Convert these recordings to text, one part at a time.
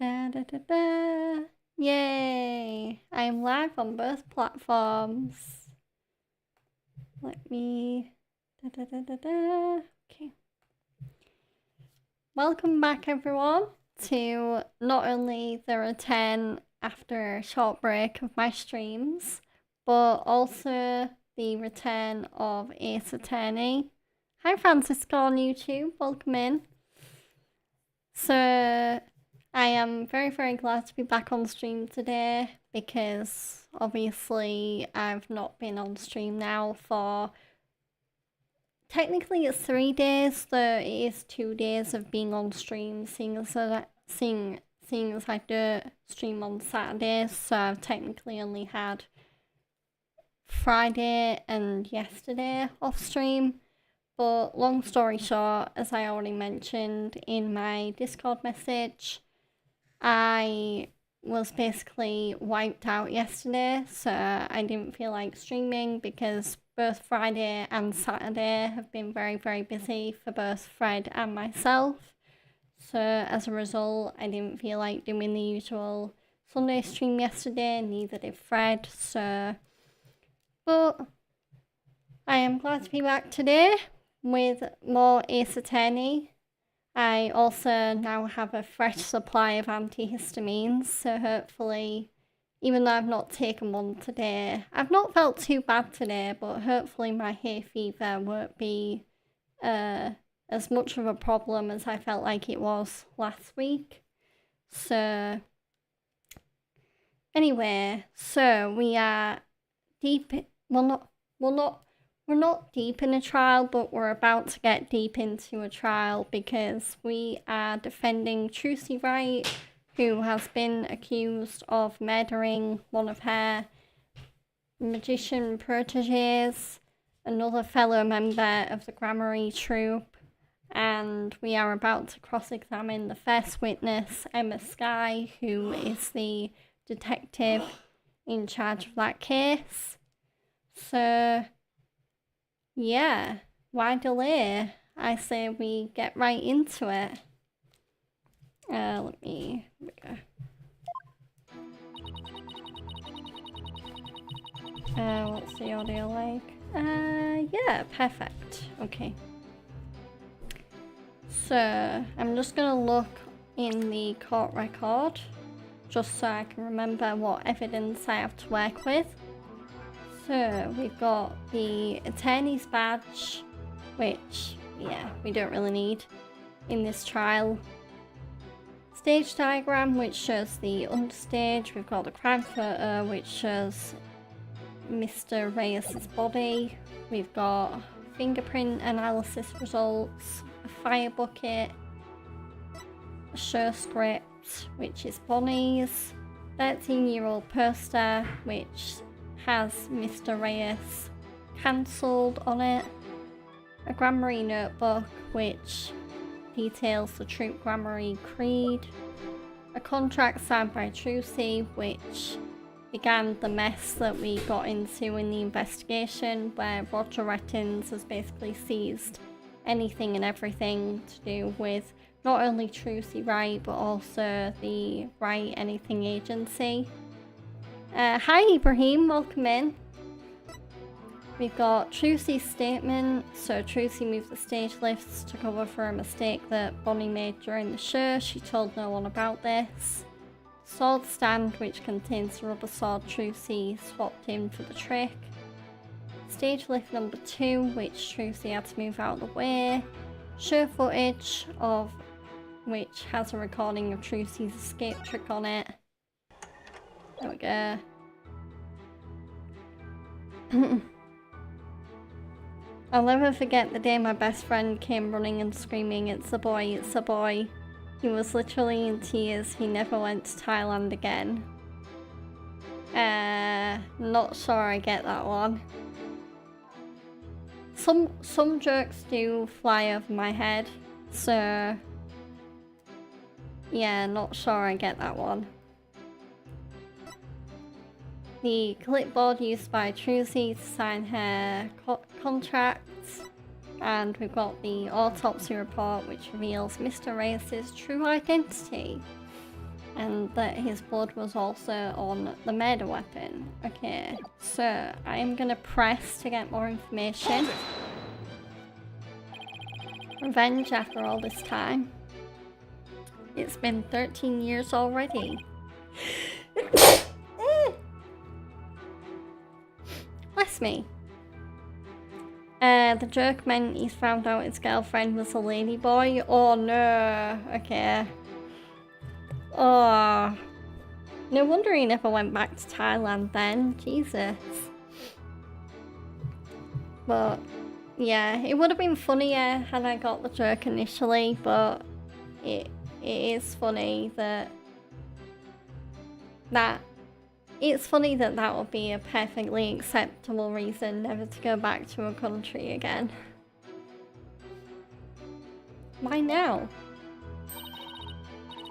Da, da, da, da. Yay! I'm live on both platforms. Let me... Da, da, da, da, da. Okay. Welcome back, everyone, to not only the return after a short break of my streams, but also the return of Ace Attorney. Hi, Francisco on YouTube. Welcome in. So... I am very, very glad to be back on stream today because obviously I've not been on stream now for... Technically it's 3 days, though it is 2 days of being on stream, seeing as I don't stream on Saturdays, so I've technically only had Friday and yesterday off stream. But long story short, as I already mentioned in my Discord message, I was basically wiped out yesterday, so I didn't feel like streaming because both Friday and Saturday have been very, very busy for both Fred and myself. So as a result, I didn't feel like doing the usual Sunday stream yesterday, neither did Fred, so... But I am glad to be back today with more Ace Attorney. I also now have a fresh supply of antihistamines, so hopefully, even though I've not taken one today, I've not felt too bad today, but hopefully my hay fever won't be as much of a problem as I felt like it was last week. So, anyway, so we are deep, we're not deep in a trial, but we're about to get deep into a trial because we are defending Trucy Wright, who has been accused of murdering one of her magician proteges, another fellow member of the Grammary troupe, and we are about to cross-examine the first witness, Emma Skye, who is the detective in charge of that case. So... yeah, why delay? I say we get right into it. Let me... what's the audio like? Yeah, perfect. Okay. So, I'm just gonna look in the court record, just so I can remember what evidence I have to work with. So, we've got the attorney's badge, which, yeah, we don't really need in this trial. Stage diagram, which shows the understage. We've got the crime photo, which shows Mr. Reyes' body. We've got fingerprint analysis results, a fire bucket, a show script, which is Bonnie's, 13-year-old poster, which has Mr. Reyes cancelled on it, a Grammary notebook which details the Troop Grammary creed, a contract signed by Trucy which began the mess that we got into in the investigation, where Roger Rettins has basically seized anything and everything to do with not only Trucy Wright but also the Wright Anything Agency. Hi Ibrahim, welcome in. We've got Trucy's statement. So Trucy moved the stage lifts to cover for a mistake that Bonnie made during the show. She told no one about this. Sword stand, which contains the rubber sword Trucy swapped in for the trick. Stage lift number 2, which Trucy had to move out of the way. Show footage of which has a recording of Trucy's escape trick on it. There we go. I'll never forget the day my best friend came running and screaming, "It's a boy, it's a boy." He was literally in tears. He never went to Thailand again. Not sure I get that one. Some jokes do fly over my head, so yeah, not sure I get that one. The clipboard used by Trucy to sign her contracts, and we've got the autopsy report which reveals Mr. Reyes' true identity. and that his blood was also on the murder weapon. Okay, so I am gonna press to get more information. Revenge after all this time. It's been 13 years already. Bless me. The jerk meant he's found out his girlfriend was a ladyboy. Oh no. Okay. Oh. No wonder he never went back to Thailand then. Jesus. But yeah, it would have been funnier had I got the jerk initially, but it is funny that it's funny that that would be a perfectly acceptable reason never to go back to a country again. Why now?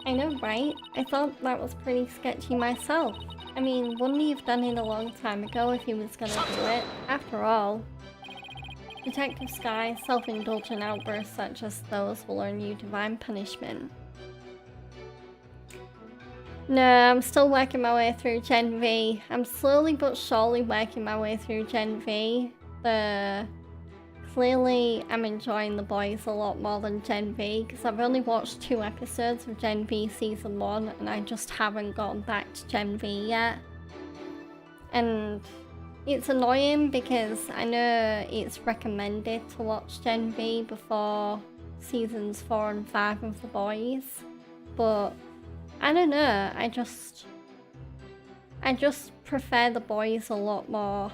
I know, right? I thought that was pretty sketchy myself. I mean, wouldn't he have done it a long time ago if he was gonna do it? After all, Detective Sky's self-indulgent outbursts such as those will earn you divine punishment. No, I'm still working my way through Gen V. I'm slowly but surely working my way through Gen V. Clearly, I'm enjoying The Boys a lot more than Gen V because I've only watched 2 episodes of Gen V Season 1 and I just haven't gotten back to Gen V yet. And it's annoying because I know it's recommended to watch Gen V before Seasons 4 and 5 of The Boys, but I don't know, I just prefer The Boys a lot more.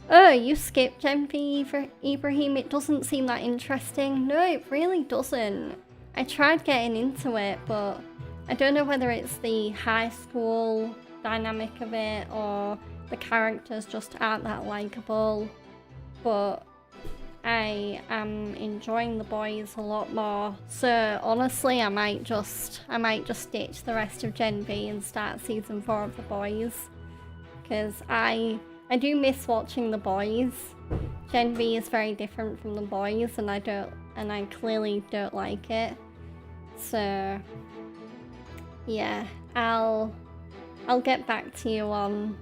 Oh, you skipped Gen V, Ibrahim? It doesn't seem that interesting. No, it really doesn't. I tried getting into it, but I don't know whether it's the high school dynamic of it or the characters just aren't that likable. But I am enjoying The Boys a lot more. So honestly, I might just ditch the rest of Gen V and start season 4 of The Boys, because I do miss watching The Boys. Gen V is very different from The Boys, and I clearly don't like it. So yeah, I'll get back to you on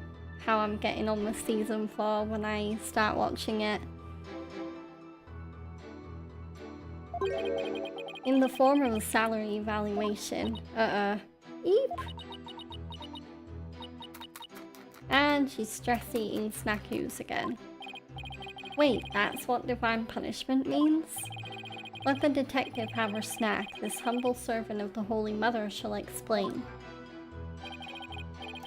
how I'm getting on with season 4 when I start watching it. In the form of a salary evaluation. Eep. And she's stress eating snackoos again. Wait, that's what divine punishment means? Let the detective have her snack. This humble servant of the Holy Mother shall explain.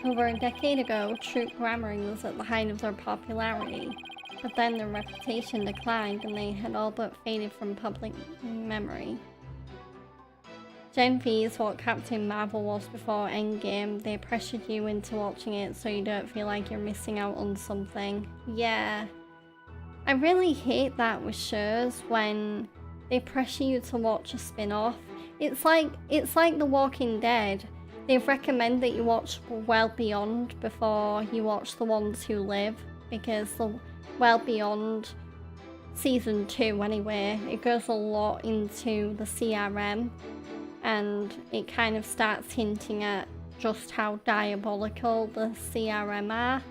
Over a decade ago, troop grammaring was at the height of their popularity, but then their reputation declined and they had all but faded from public memory. Gen V is what Captain Marvel was before Endgame. They pressured you into watching it so you don't feel like you're missing out on something. Yeah. I really hate that with shows when they pressure you to watch a spin-off. It's like The Walking Dead. They recommend that you watch Well Beyond before you watch The Ones Who Live, because the Well Beyond season 2 anyway, it goes a lot into the CRM. And it kind of starts hinting at just how diabolical the CRM are.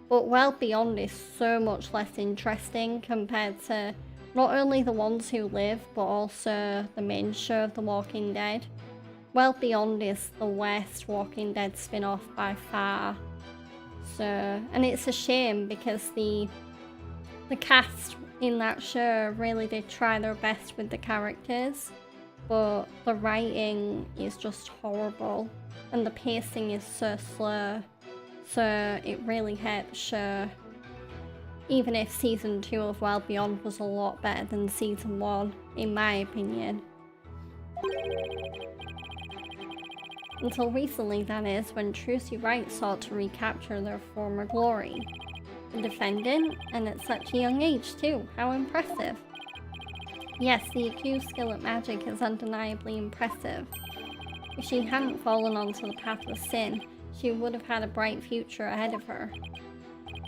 But Well Beyond is so much less interesting compared to not only The Ones Who Live, but also the main show of The Walking Dead. Well Beyond is the worst Walking Dead spin-off by far. So, and it's a shame because the cast in that show really did try their best with the characters. But the writing is just horrible and the pacing is so slow, so it really hurt the show. Even if season 2 of Well Beyond was a lot better than season 1, in my opinion. Until recently, that is, when Trucy Wright sought to recapture their former glory. The defendant, and at such a young age too, how impressive. Yes, the accused's skill at magic is undeniably impressive. If she hadn't fallen onto the path of sin, she would have had a bright future ahead of her.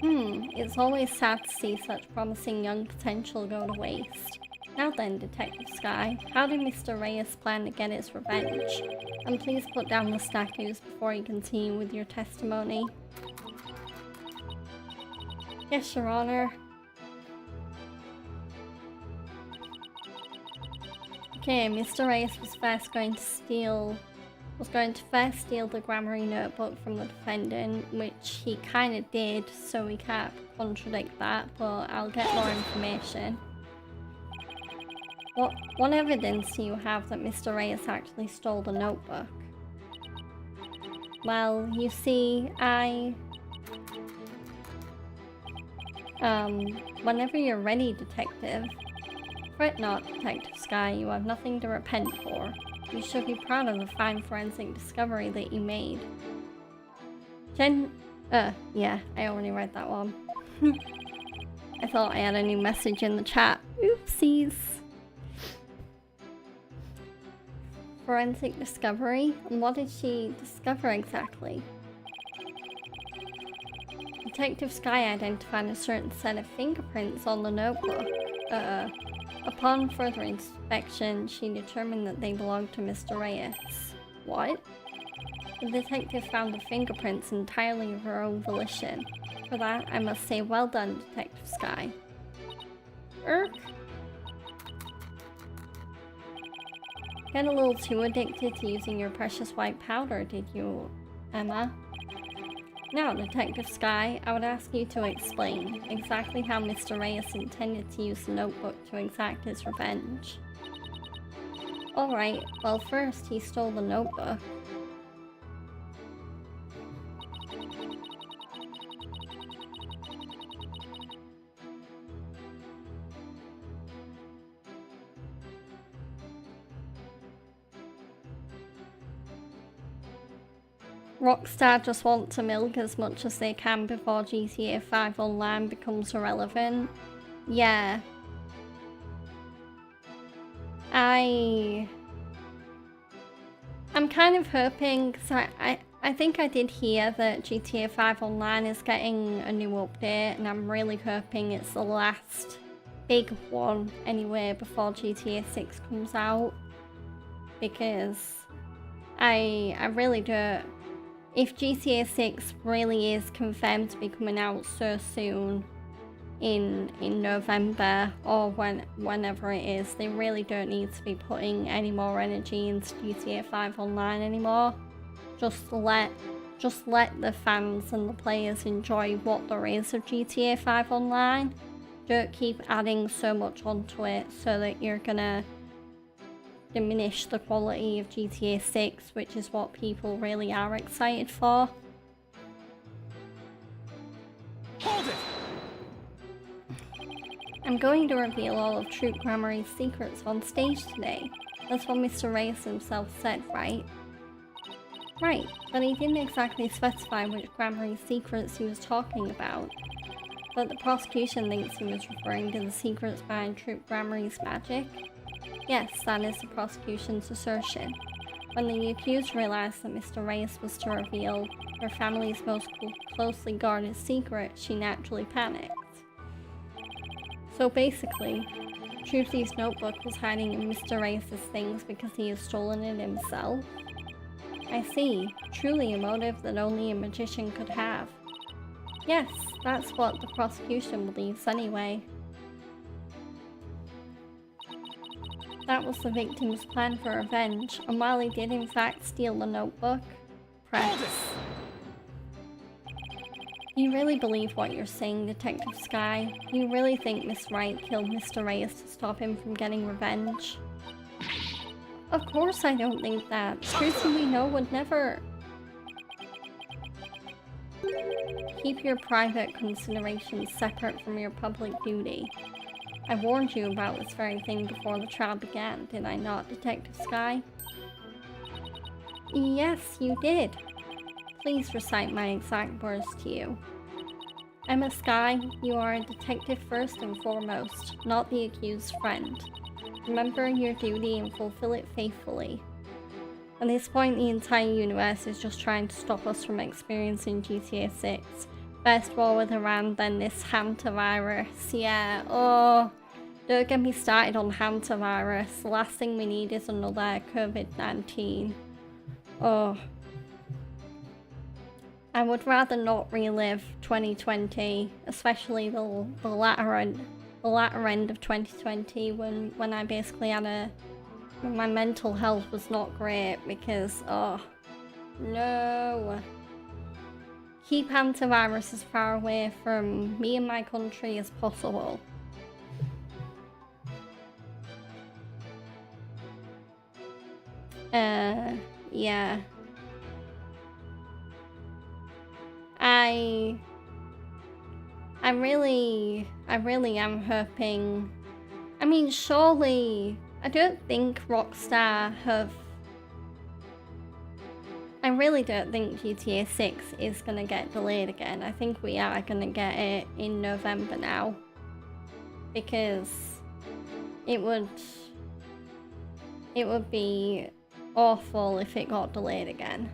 It's always sad to see such promising young potential go to waste. Now then, Detective Sky, how did Mr. Reyes plan to get his revenge? And please put down the statues before you continue with your testimony. Yes, Your Honor. Okay, Mr. Reyes was going to first steal the Grammary notebook from the defendant, which he kind of did, so we can't contradict that, but I'll get more information. What evidence do you have that Mr. Reyes actually stole the notebook? Well, you see, whenever you're ready, Detective. Fret not, Detective Sky, you have nothing to repent for. You should be proud of the fine forensic discovery that you made. Yeah, I already read that one. I thought I had a new message in the chat. Oopsies. Forensic discovery? And what did she discover exactly? Detective Sky identified a certain set of fingerprints on the notebook. Upon further inspection, she determined that they belonged to Mr. Reyes. What? The detective found the fingerprints entirely of her own volition. For that, I must say well done, Detective Sky. Get a little too addicted to using your precious white powder, did you, Emma? Now, Detective Sky, I would ask you to explain exactly how Mr. Reyes intended to use the notebook to exact his revenge. Alright, well first he stole the notebook. Rockstar just want to milk as much as they can before GTA 5 Online becomes irrelevant. Yeah. I'm kind of hoping, because I think I did hear that GTA 5 Online is getting a new update, and I'm really hoping it's the last big one anyway before GTA 6 comes out. Because I really don't. If GTA 6 really is confirmed to be coming out so soon in November or whenever it is, they really don't need to be putting any more energy into GTA 5 Online anymore. Just let the fans and the players enjoy what there is of GTA 5 Online. Don't keep adding so much onto it so that you're gonna diminish the quality of GTA 6, which is what people really are excited for. Hold it! I'm going to reveal all of Troop Grammary's secrets on stage today. That's what Mr. Reyes himself said, right? Right, but he didn't exactly specify which Grammary secrets he was talking about. But the prosecution thinks he was referring to the secrets behind Troop Grammary's magic. Yes, that is the prosecution's assertion. When the accused realized that Mr. Reyes was to reveal her family's most closely guarded secret, she naturally panicked. So basically, Trucy's notebook was hiding in Mr. Reyes' things because he has stolen it himself. I see. Truly a motive that only a magician could have. Yes, that's what the prosecution believes anyway. That was the victim's plan for revenge, and while he did in fact steal the notebook, press. You really believe what you're saying, Detective Sky? You really think Miss Wright killed Mr. Reyes to stop him from getting revenge? Of course I don't think that. Trucy we know would never... Keep your private considerations separate from your public duty. I warned you about this very thing before the trial began, did I not, Detective Sky? Yes, you did. Please recite my exact words to you. Emma Sky, you are a detective first and foremost, not the accused's friend. Remember your duty and fulfill it faithfully. At this point, the entire universe is just trying to stop us from experiencing GTA 6. First war with Iran, then this hantavirus. Yeah, oh, Don't get me started on hantavirus. The last thing we need is another COVID-19. Oh. I would rather not relive 2020, especially the latter end of 2020 when I basically had when my mental health was not great because, oh, no. Keep hantavirus as far away from me and my country as possible. Yeah. I really am hoping. I mean, surely, I don't think Rockstar have. I really don't think GTA 6 is gonna get delayed again. I think we are gonna get it in November now. Because it would be awful if it got delayed again.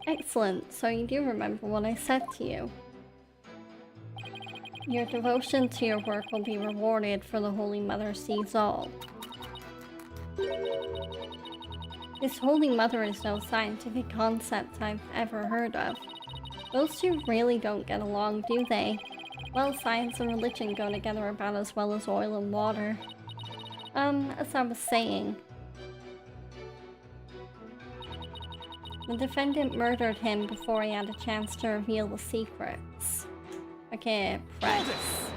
Excellent, so you do remember what I said to you. Your devotion to your work will be rewarded, for the Holy Mother sees all. This Holy Mother is no scientific concept I've ever heard of. Those two really don't get along, do they? Well, science and religion go together about as well as oil and water. As I was saying, the defendant murdered him before he had a chance to reveal the secrets. Okay, press.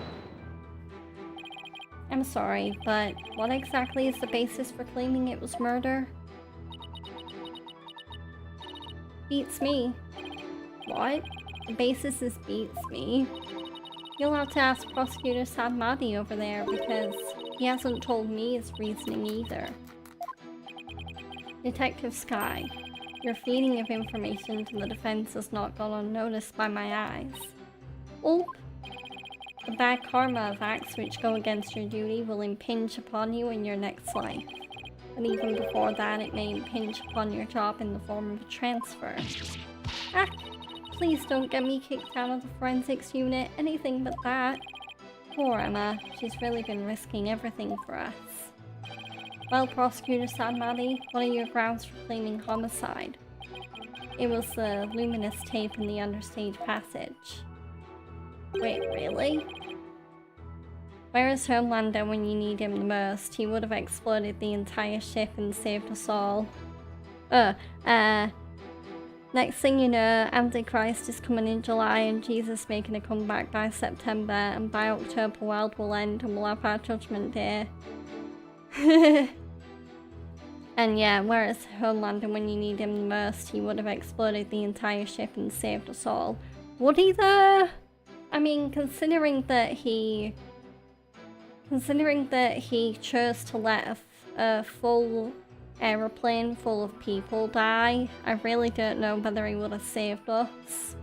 I'm sorry, but what exactly is the basis for claiming it was murder? Beats me. What? The basis is beats me. You'll have to ask Prosecutor Sadmadi over there because he hasn't told me his reasoning either. Detective Sky, your feeding of information to the defense has not gone unnoticed by my eyes. Oop! The bad karma of acts which go against your duty will impinge upon you in your next life. But even before that, it may impinge upon your job in the form of a transfer. Ah! Please don't get me kicked out of the forensics unit, anything but that. Poor Emma, she's really been risking everything for us. Well, Prosecutor Sadmadi, what are your grounds for claiming homicide? It was the luminous tape in the understage passage. Wait, really? Where is Homelander when you need him the most? He would have exploded the entire ship and saved us all. Next thing you know, Antichrist is coming in July and Jesus making a comeback by September, and by October world will end and we'll have our judgment day. And yeah, whereas Homelander when you need him the most, he would have exploded the entire ship and saved us all. Would he though? I mean, considering that he chose to let a full aeroplane full of people die, I really don't know whether he would have saved us.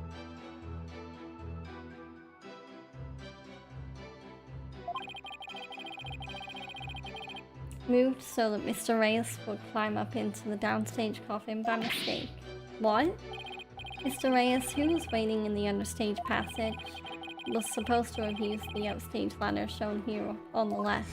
Moved so that Mr. Reyes would climb up into the downstage coffin by mistake. What? Mr. Reyes, who was waiting in the understage passage, was supposed to have used the upstage ladder shown here on the left.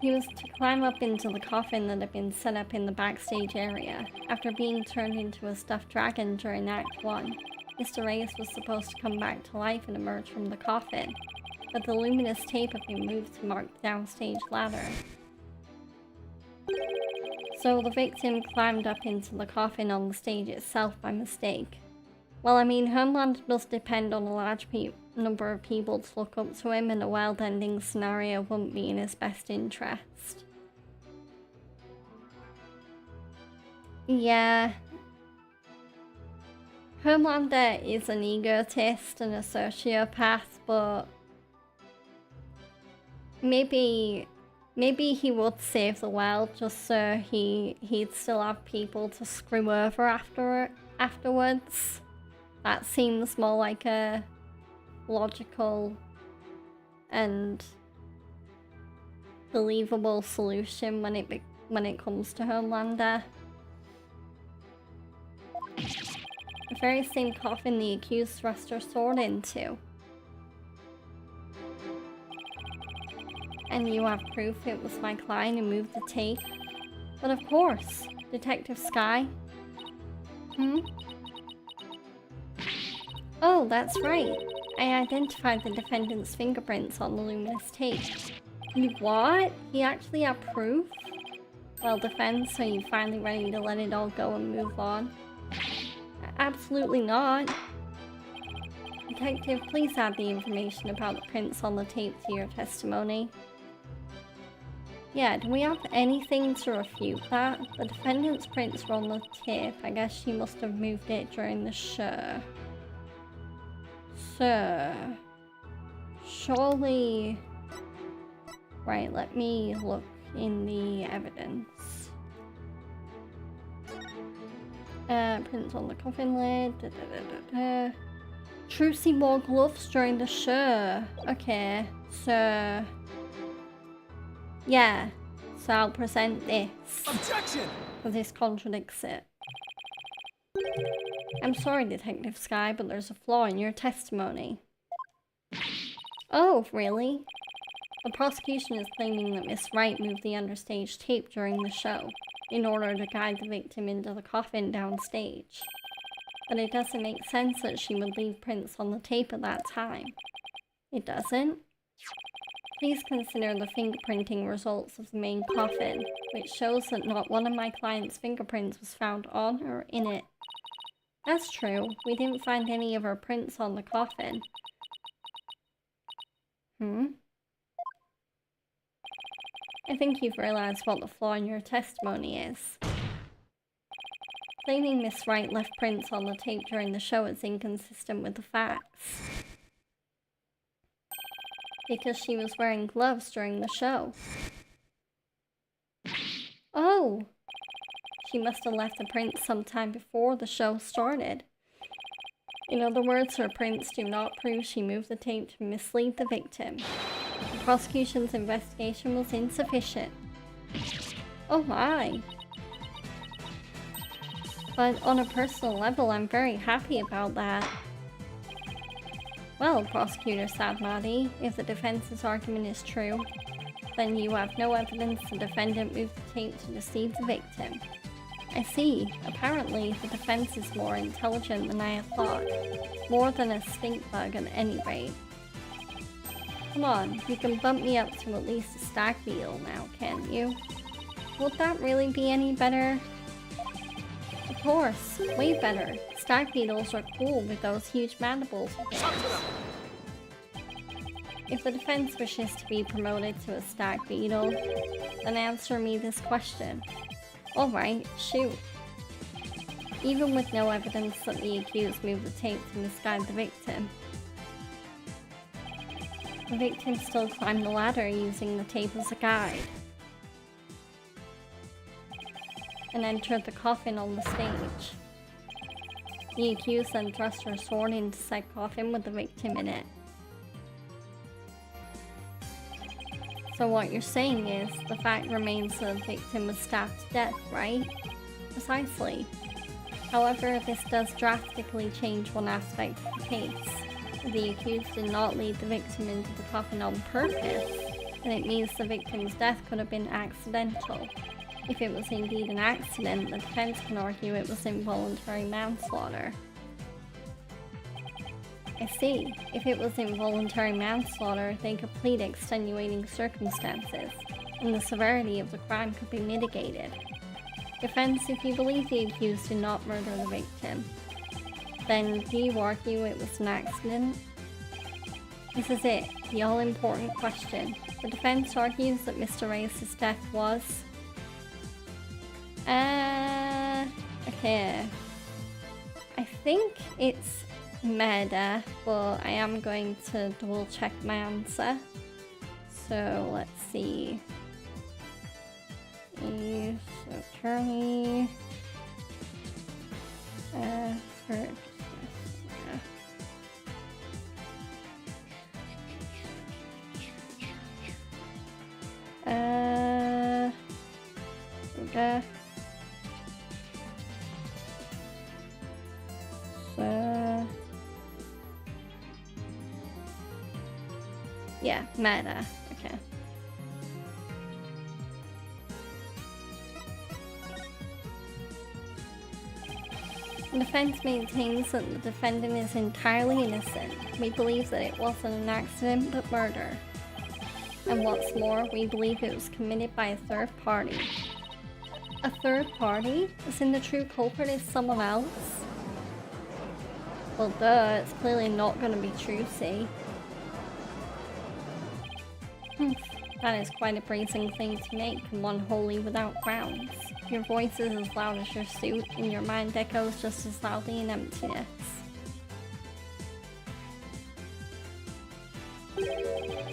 He was to climb up into the coffin that had been set up in the backstage area. After being turned into a stuffed dragon during Act 1, Mr. Reyes was supposed to come back to life and emerge from the coffin, but the luminous tape had been moved to mark the downstage ladder. So the victim climbed up into the coffin on the stage itself by mistake. Well, I mean, Homeland does depend on a large number of people to look up to him, and a world-ending scenario wouldn't be in his best interest. Yeah. Homelander is an egotist and a sociopath, but maybe he would save the world just so he'd still have people to screw over afterwards. That seems more like a logical and believable solution when it comes to Homelander. very same coffin the accused thrust her sword into. And you have proof it was my client who moved the tape? But of course, Detective Skye. Oh, that's right. I identified the defendant's fingerprints on the luminous tape. You what? He actually had proof? Well, defense, are you finally ready to let it all go and move on? Absolutely not. Detective, please add the information about the prints on the tape to your testimony. Yeah, do we have anything to refute that? The defendant's prints were on the tape. I guess she must have moved it during the show. So, surely... Right, let me look in the evidence. Prints on the coffin lid. Trucy wore gloves during the show. Okay, so... Yeah, so I'll present this. Objection! Because this contradicts it. I'm sorry, Detective Skye, but there's a flaw in your testimony. Oh, really? The prosecution is claiming that Miss Wright moved the understage tape during the show in order to guide the victim into the coffin downstage. But it doesn't make sense that she would leave prints on the tape at that time. It doesn't? Please consider the fingerprinting results of the main coffin, which shows that not one of my client's fingerprints was found on or in it. That's true. We didn't find any of her prints on the coffin. I think you've realized what the flaw in your testimony is. Claiming Miss Wright left prints on the tape during the show is inconsistent with the facts. Because she was wearing gloves during the show. Oh! She must have left the prints sometime before the show started. In other words, her prints do not prove she moved the tape to mislead the victim. The prosecution's investigation was insufficient. Oh my! But on a personal level, I'm very happy about that. Well, Prosecutor Sadmadi, if the defense's argument is true, then you have no evidence the defendant moved the tape to deceive the victim. I see. Apparently, the defense is more intelligent than I had thought. More than a stink bug at any rate. Come on, you can bump me up to at least a stag beetle now, can't you? Would that really be any better? Of course, way better. Stag beetles are cool with those huge mandibles of theirs. If the defense wishes to be promoted to a stag beetle, then answer me this question. Alright, shoot. Even with no evidence that the accused moved the tape to misguide the victim still climbed the ladder using the tape as a guide. And entered the coffin on the stage. The accused then thrust her sword into said coffin with the victim in it. So what you're saying is, the fact remains that the victim was stabbed to death, right? Precisely. However, this does drastically change one aspect of the case. If the accused did not lead the victim into the coffin on purpose, then it means the victim's death could have been accidental. If it was indeed an accident, the defense can argue it was involuntary manslaughter. I see. If it was involuntary manslaughter, they could plead extenuating circumstances, and the severity of the crime could be mitigated. Defense, if you believe the accused did not murder the victim, then do you argue it was an accident? This is it, the all-important question. The defense argues that Mr. Reyes' death was... okay. I think it's murder, but I am going to double check my answer. So let's see. Attorney. Yeah, murder. Okay. The defense maintains that the defendant is entirely innocent. We believe that it wasn't an accident, but murder. And what's more, we believe it was committed by a third party. A third party? As in the true culprit is someone else? Well, duh, it's clearly not gonna be Trucy. That is quite a brazen thing to make, and one wholly without grounds. Your voice is as loud as your suit, and your mind echoes just as loudly in emptiness.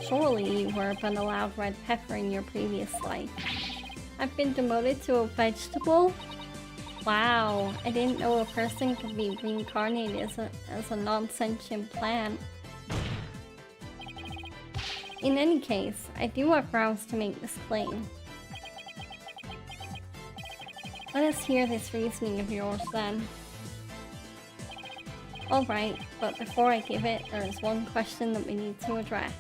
Surely you were but a loud red pepper in your previous life. I've been demoted to a vegetable? Wow, I didn't know a person could be reincarnated as a non-sentient plant. In any case, I do have grounds to make this claim. Let us hear this reasoning of yours then. Alright, but before I give it, there is one question that we need to address.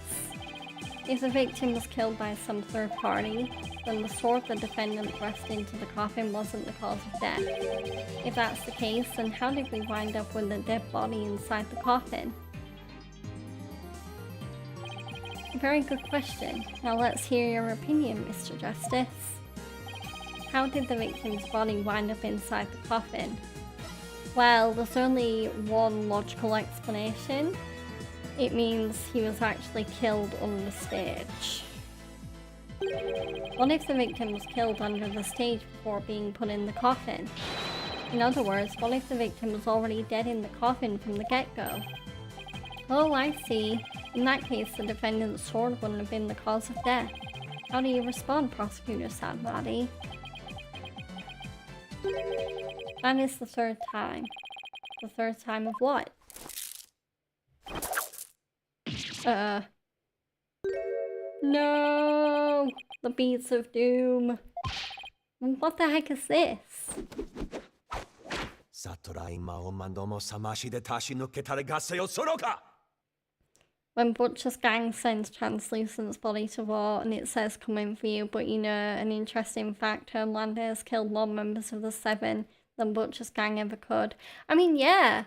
If the victim was killed by some third party, then the sword the defendant thrust into the coffin wasn't the cause of death. If that's the case, then how did we wind up with a dead body inside the coffin? Very good question. Now let's hear your opinion, Mr. Justice. How did the victim's body wind up inside the coffin? Well, there's only one logical explanation. It means he was actually killed on the stage. What if the victim was killed under the stage before being put in the coffin? In other words, what if the victim was already dead in the coffin from the get-go? Oh, I see. In that case, the defendant's sword wouldn't have been the cause of death. How do you respond, Prosecutor Sadbody? That is the third time. The third time of what? No! The Beats of Doom. What the heck is this? When Butcher's gang sends Translucent's body to war and it says coming for you, but you know, an interesting fact, Homelander has killed more members of the Seven than Butcher's gang ever could. I mean, yeah.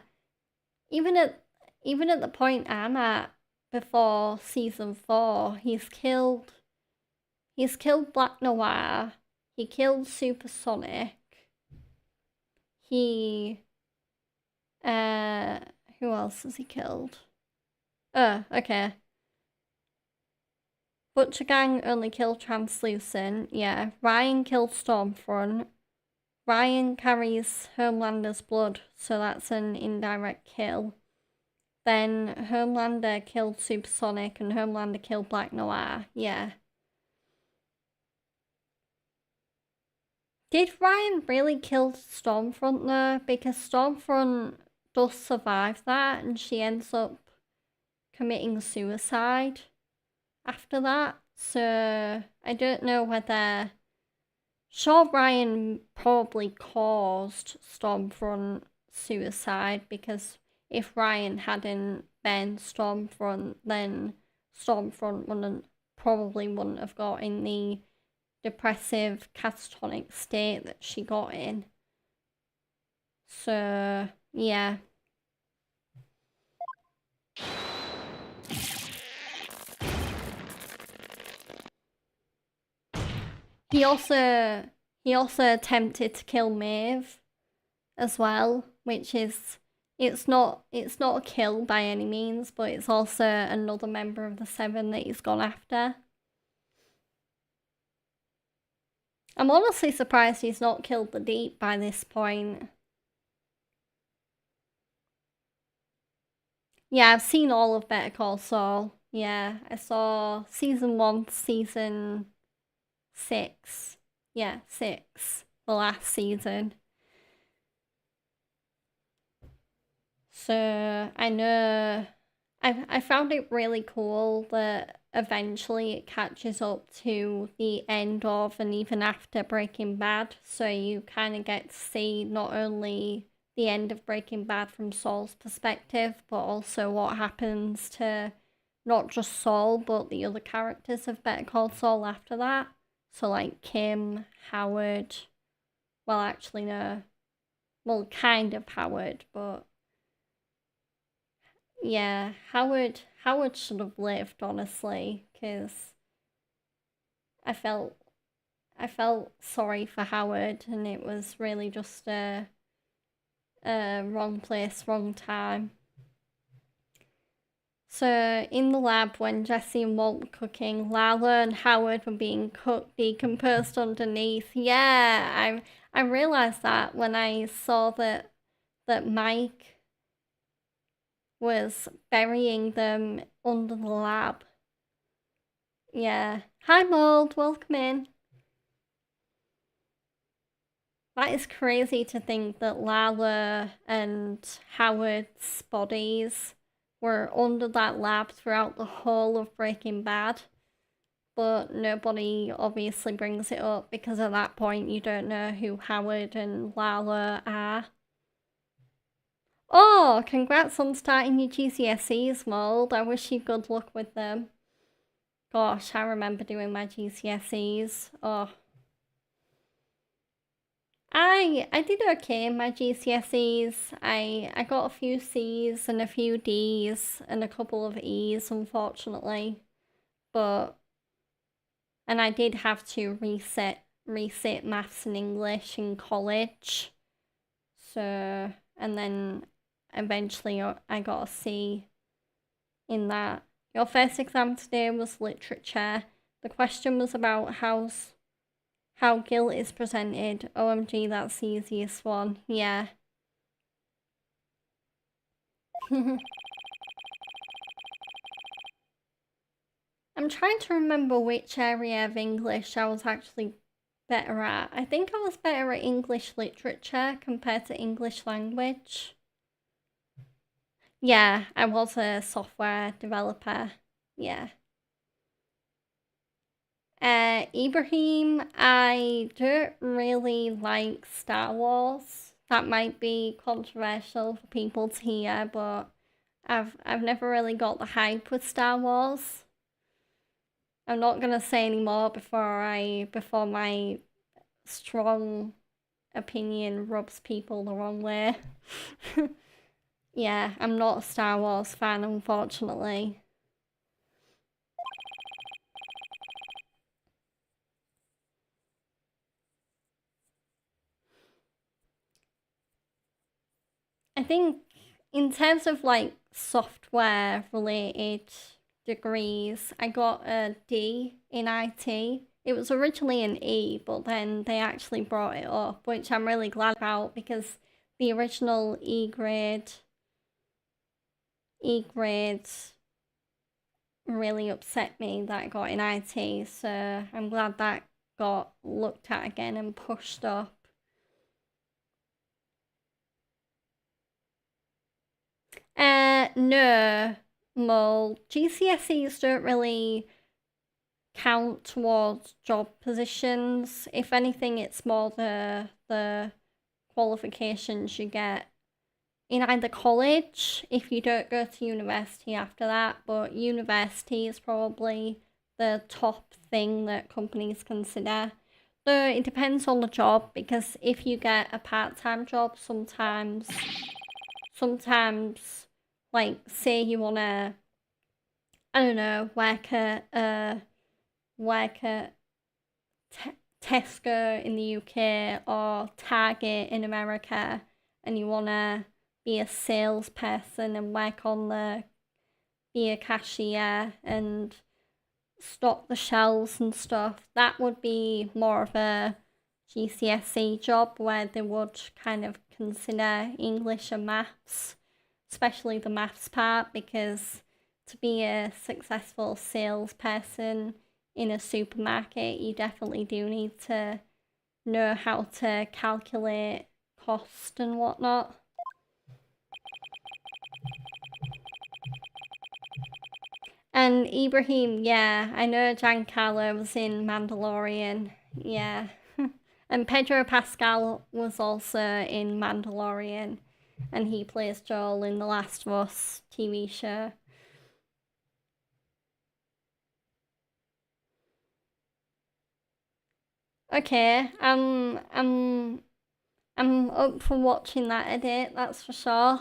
Even at the point I'm at before season 4, he's killed Black Noir, he killed Supersonic, who else has he killed? Oh, okay. Butcher Gang only killed Translucent, yeah. Ryan killed Stormfront. Ryan carries Homelander's blood, so that's an indirect kill. Then Homelander killed Supersonic and Homelander killed Black Noir, yeah. Did Ryan really kill Stormfront though? Because Stormfront does survive that and she ends up committing suicide after that. So I don't know whether... Sure, Ryan probably caused Stormfront suicide because if Ryan hadn't been Stormfront, then Stormfront probably wouldn't have got in the depressive, catatonic state that she got in. So, yeah. He also attempted to kill Maeve as well, which is it's not a kill by any means, but it's also another member of the Seven that he's gone after. I'm honestly surprised he's not killed the Deep by this point. Yeah, I've seen all of Better Call Saul. Yeah, I saw season 1, season 6. Yeah, 6. The last season. So, I know... I found it really cool that eventually it catches up to the end of and even after Breaking Bad. So you kind of get to see not only the end of Breaking Bad from Saul's perspective, but also what happens to not just Saul, but the other characters of Better Call Saul after that. So, like Kim, Howard. Well, actually, no. Well, kind of Howard, but yeah, Howard should have lived, honestly, because I felt sorry for Howard, and it was really just a wrong place, wrong time. So in the lab, when Jesse and Walt were cooking, Lala and Howard were being cooked, decomposed underneath. Yeah, I realized that when I saw that Mike was burying them under the lab. Yeah. Hi, Mold. Welcome in. That is crazy to think that Lala and Howard's bodies were under that lab throughout the whole of Breaking Bad. But nobody obviously brings it up because at that point you don't know who Howard and Lala are. Oh, congrats on starting your GCSEs, Mold. I wish you good luck with them. Gosh, I remember doing my GCSEs. Oh. I did okay in my GCSEs. I got a few C's and a few D's and a couple of E's, unfortunately. And I did have to resit maths and English in college. So, and then eventually I got a C in that. Your first exam today was literature. The question was about how guilt is presented. OMG, that's the easiest one. Yeah. I'm trying to remember which area of English I was actually better at. I think I was better at English literature compared to English language. Yeah, I was a software developer. Yeah. Ibrahim, I don't really like Star Wars. That might be controversial for people to hear, but I've never really got the hype with Star Wars. I'm not gonna say any more before my strong opinion rubs people the wrong way. Yeah, I'm not a Star Wars fan, unfortunately. I think in terms of like software related degrees, I got a D in IT. It was originally an E, but then they actually brought it up, which I'm really glad about because the original E grade really upset me that I got in IT, so I'm glad that got looked at again and pushed up. No, Mole. GCSEs don't really count towards job positions. If anything, it's more the qualifications you get in either college if you don't go to university after that, but university is probably the top thing that companies consider. Though it depends on the job, because if you get a part-time job, sometimes like say you wanna, I don't know, work at Tesco in the UK or Target in America, and you wanna be a salesperson and be a cashier and stock the shelves and stuff. That would be more of a GCSE job where they would kind of consider English and maths, especially the maths part, because to be a successful salesperson in a supermarket, you definitely do need to know how to calculate cost and whatnot. And Ibrahim, yeah, I know Giancarlo was in Mandalorian, yeah. And Pedro Pascal was also in Mandalorian, and he plays Joel in The Last of Us TV show. Okay, I'm up for watching that edit, that's for sure.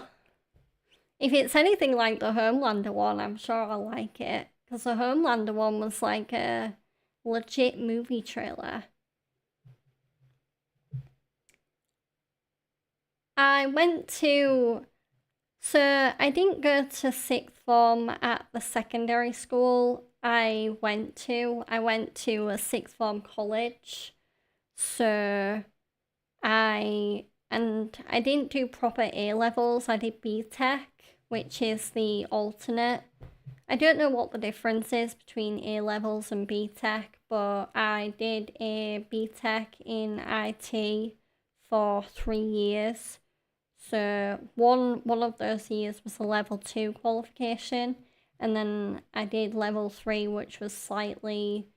If it's anything like the Homelander one, I'm sure I'll like it. Because the Homelander one was like a legit movie trailer. I didn't go to sixth form at the secondary school I went to. I went to a sixth form college. So I didn't do proper A levels. I did BTEC, which is the alternate. I don't know what the difference is between A levels and BTEC, but I did a BTEC in IT for 3 years. So one of those years was a level 2 qualification, and then I did level 3, which was slightly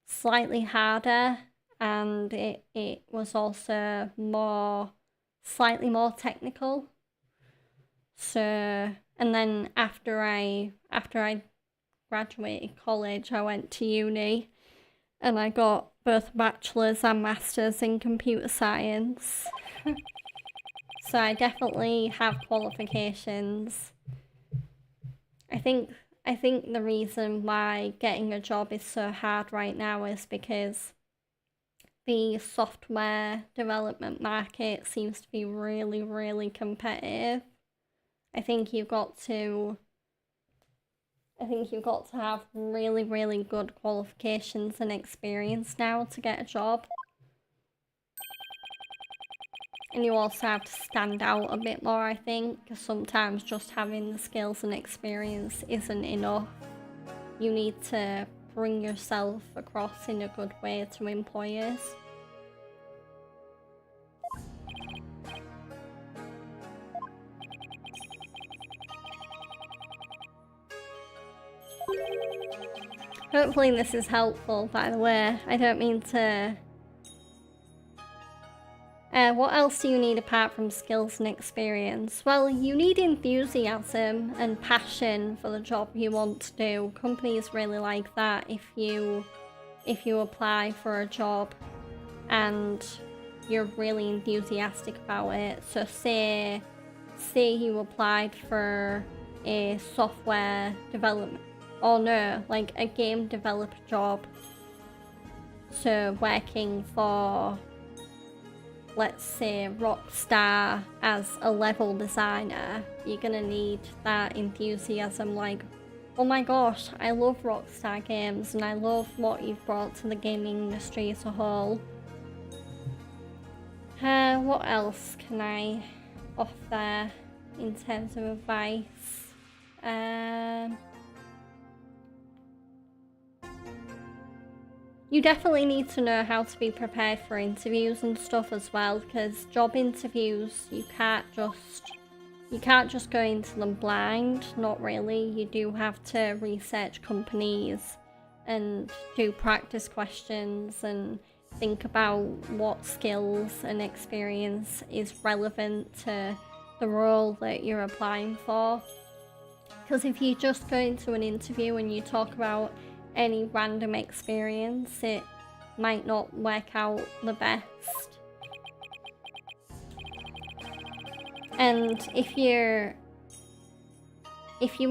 harder, and it was also slightly more technical. So, and then after I graduated college, I went to uni, and I got both bachelor's and master's in computer science. So I definitely have qualifications. I think the reason why getting a job is so hard right now is because the software development market seems to be really, really competitive. I think you've got to have really, really good qualifications and experience now to get a job. And you also have to stand out a bit more, I think, because sometimes just having the skills and experience isn't enough. You need to bring yourself across in a good way to employers. Hopefully this is helpful, by the way. I don't mean to... what else do you need apart from skills and experience? Well, you need enthusiasm and passion for the job you want to do. Companies really like that if you apply for a job and you're really enthusiastic about it. So say you applied for a software development, or no, like a game developer job. So working for, let's say, Rockstar as a level designer, you're gonna need that enthusiasm, like, oh my gosh, I love Rockstar games and I love what you've brought to the gaming industry as a whole. What else can I offer in terms of advice? You definitely need to know how to be prepared for interviews and stuff as well, because job interviews, you can't just go into them blind, not really. You do have to research companies and do practice questions and think about what skills and experience is relevant to the role that you're applying for. Because if you just go into an interview and you talk about any random experience, it might not work out the best. And if you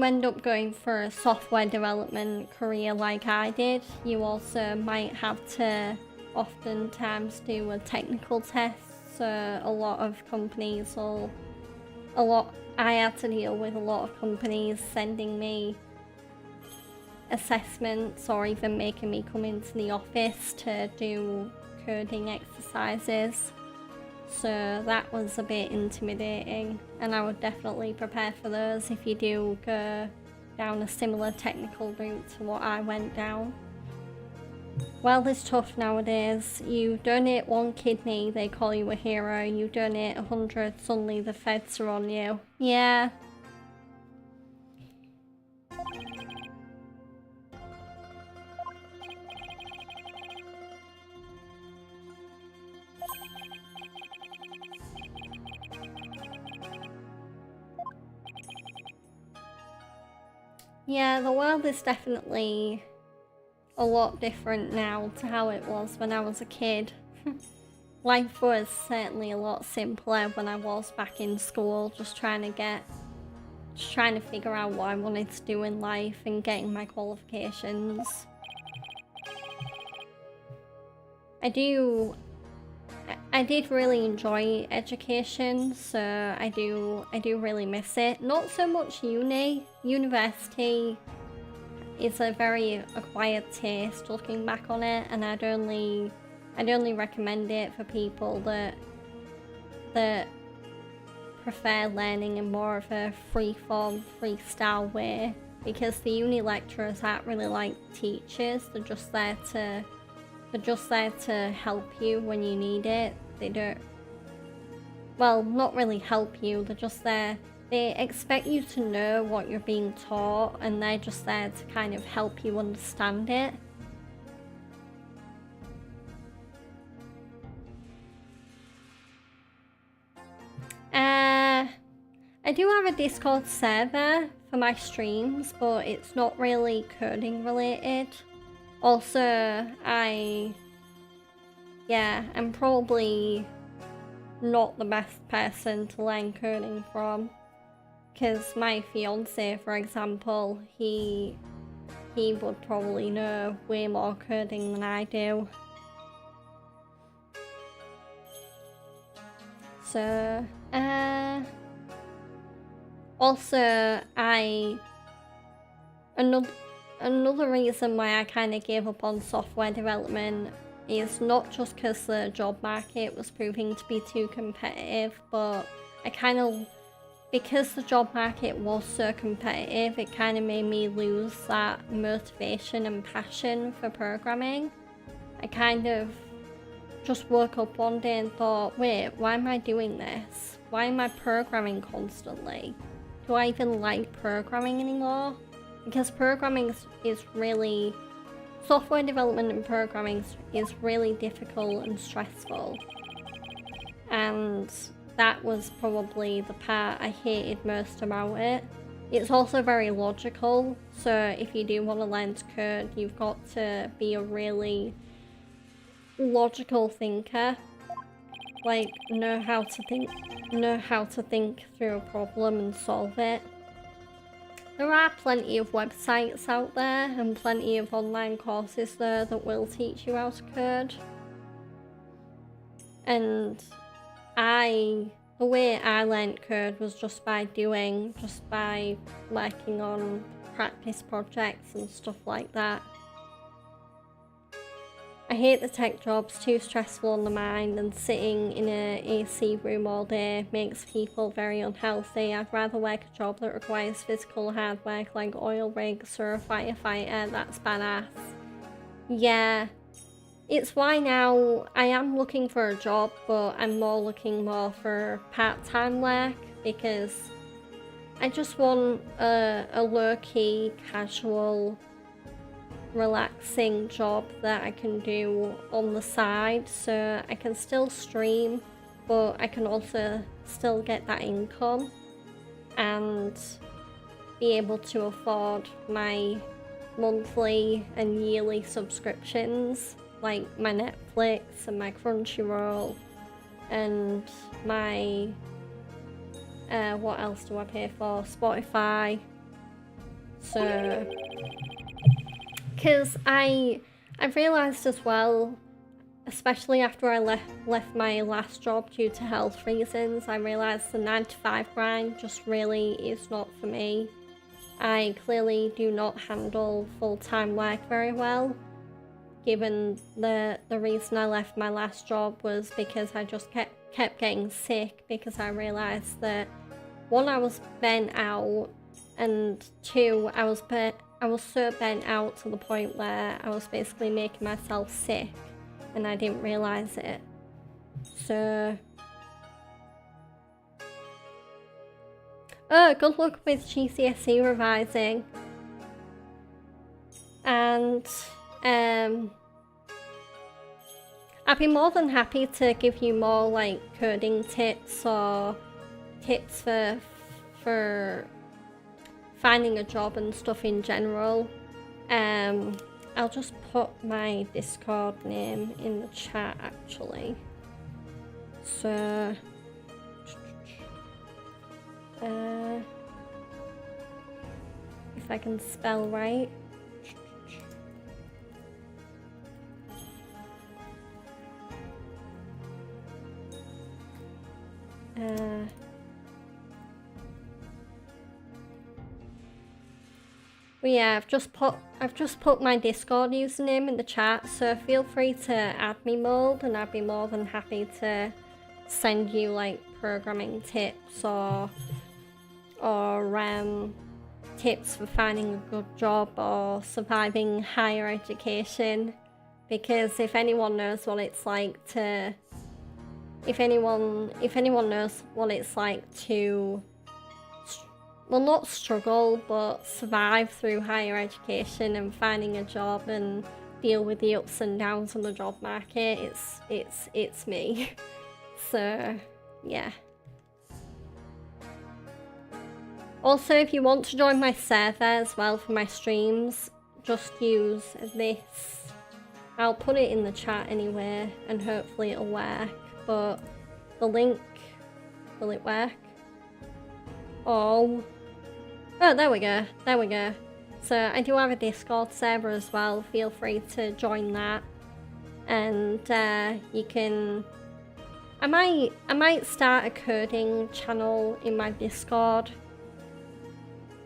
end up going for a software development career like I did, you also might have to oftentimes do a technical test. So a lot of companies I had to deal with a lot of companies sending me assessments or even making me come into the office to do coding exercises. So that was a bit intimidating, and I would definitely prepare for those if you do go down a similar technical route to what I went down. Well, it's tough nowadays. You donate 1 kidney, they call you a hero. You donate 100, suddenly the feds are on you. Yeah. Yeah, the world is definitely a lot different now to how it was when I was a kid. Life was certainly a lot simpler when I was back in school, just trying to figure out what I wanted to do in life and getting my qualifications. I did really enjoy education, so I do really miss it. Not so much university is a very acquired taste looking back on it, and I'd only recommend it for people that prefer learning in more of a free-form, freestyle way, because the uni lecturers aren't really like teachers. They're just there to help you when you need it. They don't, well, not really help you, they're just there. They expect you to know what you're being taught, and they're just there to kind of help you understand it. I do have a Discord server for my streams, but it's not really coding related. Also, I'm probably not the best person to learn coding from, because my fiance, for example, he would probably know way more coding than I do. So, also, another reason why I kind of gave up on software development is not just because the job market was proving to be too competitive, but because the job market was so competitive, it kind of made me lose that motivation and passion for programming. I kind of just woke up one day and thought, wait, why am I doing this? Why am I programming constantly? Do I even like programming anymore? Because programming is really... software development and programming is really difficult and stressful. And that was probably the part I hated most about it. It's also very logical, so if you do want to learn to code, you've got to be a really logical thinker. Like, know how to think through a problem and solve it. There are plenty of websites out there and plenty of online courses there that will teach you how to code. And the way I learnt code was just by working on practice projects and stuff like that. I hate the tech jobs, too stressful on the mind, and sitting in an AC room all day makes people very unhealthy. I'd rather work a job that requires physical hard work like oil rigs or a firefighter. That's badass. Yeah, it's why now I am looking for a job, but I'm looking more for part-time work, because I just want a low-key, casual, relaxing job that I can do on the side, so I can still stream, but I can also still get that income and be able to afford my monthly and yearly subscriptions, like my Netflix and my Crunchyroll and my what else do I pay for? Spotify. So because I've realised as well, especially after I left my last job due to health reasons, I realised the 9-to-5 grind just really is not for me. I clearly do not handle full-time work very well, given the reason I left my last job was because I just kept getting sick, because I realised that, one, I was burnt out, and two, I was so burnt out to the point where I was basically making myself sick and I didn't realise it. So... oh, good luck with GCSE revising. And I'd be more than happy to give you more like coding tips or tips finding a job and stuff in general. I I'll just put my Discord name in the chat actually. So if I can spell right. But yeah, I've just put my Discord username in the chat, so feel free to add me, Mold, and I'd be more than happy to send you like programming tips or tips for finding a good job or surviving higher education. Because if anyone knows what it's like to if anyone knows what it's like to, well, not struggle, but survive through higher education and finding a job and deal with the ups and downs on the job market, it's me. So, yeah. Also, if you want to join my server as well for my streams, just use this. I'll put it in the chat anyway, and hopefully it'll work. But the link, will it work? Oh, there we go. There we go. So I do have a Discord server as well. Feel free to join that, and you can. I might start a coding channel in my Discord.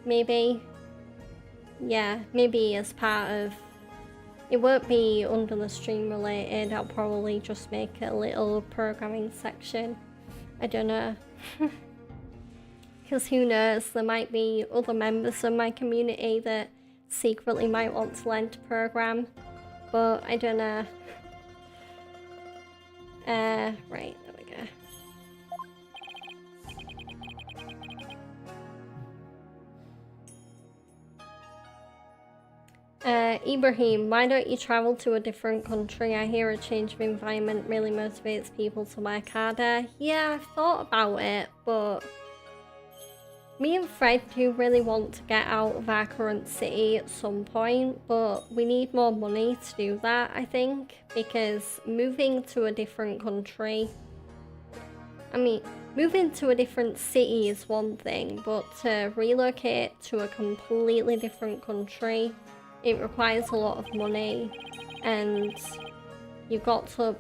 Maybe. Yeah, maybe as part of. It won't be under the stream related. I'll probably just make a little programming section. I don't know. Because who knows, there might be other members of my community that secretly might want to learn to program. But I don't know. Right, there we go. Ibrahim, why don't you travel to a different country? I hear a change of environment really motivates people to work harder. Yeah, I've thought about it, but me and Fred do really want to get out of our current city at some point, but we need more money to do that, I think, because moving to a different country, I mean, moving to a different city is one thing, but to relocate to a completely different country, it requires a lot of money, and you've got to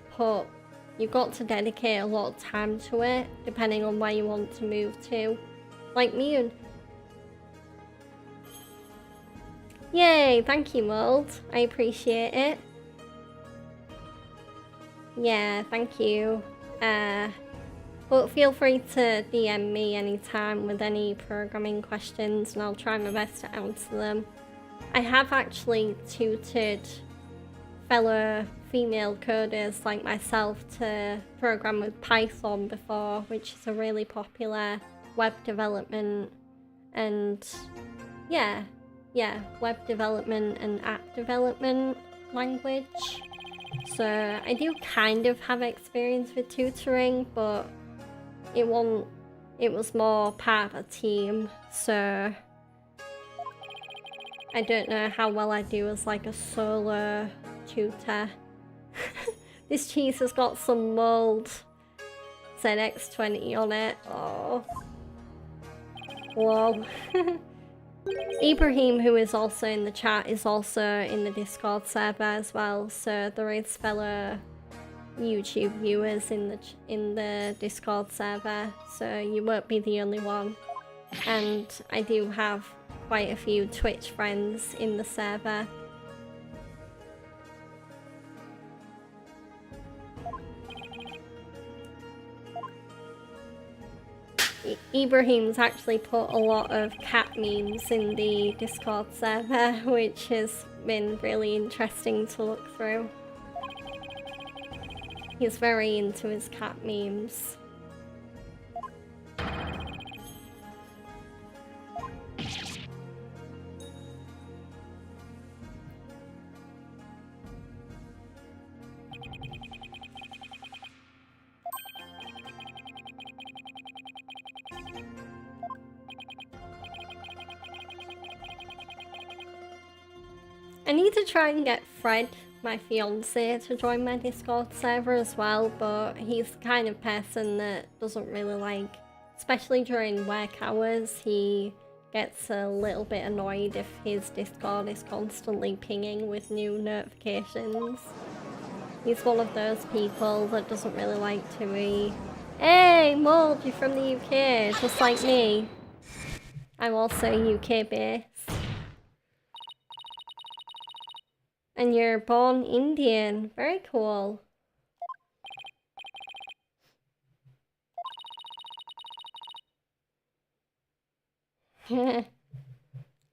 dedicate a lot of time to it, depending on where you want to move to. Like me and... Yay, thank you, Mold. I appreciate it. Yeah, thank you. But feel free to DM me anytime with any programming questions, and I'll try my best to answer them. I have actually tutored fellow female coders like myself to program with Python before, which is a really popular web development and web development and app development language. So I do kind of have experience with tutoring, but it was more part of a team, so I don't know how well I do as like a solo tutor. This cheese has got some mold ZX20 on it. Oh. Whoa. Ibrahim, who is also in the chat, is also in the Discord server as well, so there is fellow YouTube viewers in the Discord server, so you won't be the only one. And I do have quite a few Twitch friends in the server. Ibrahim's actually put a lot of cat memes in the Discord server, which has been really interesting to look through. He's very into his cat memes. I need to try and get Fred, my fiance, to join my Discord server as well, but he's the kind of person that doesn't really like, especially during work hours, he gets a little bit annoyed if his Discord is constantly pinging with new notifications. He's one of those people that doesn't really like to be, hey, Mold, you're from the UK, just like me. I'm also UK based. And you're born Indian. Very cool. I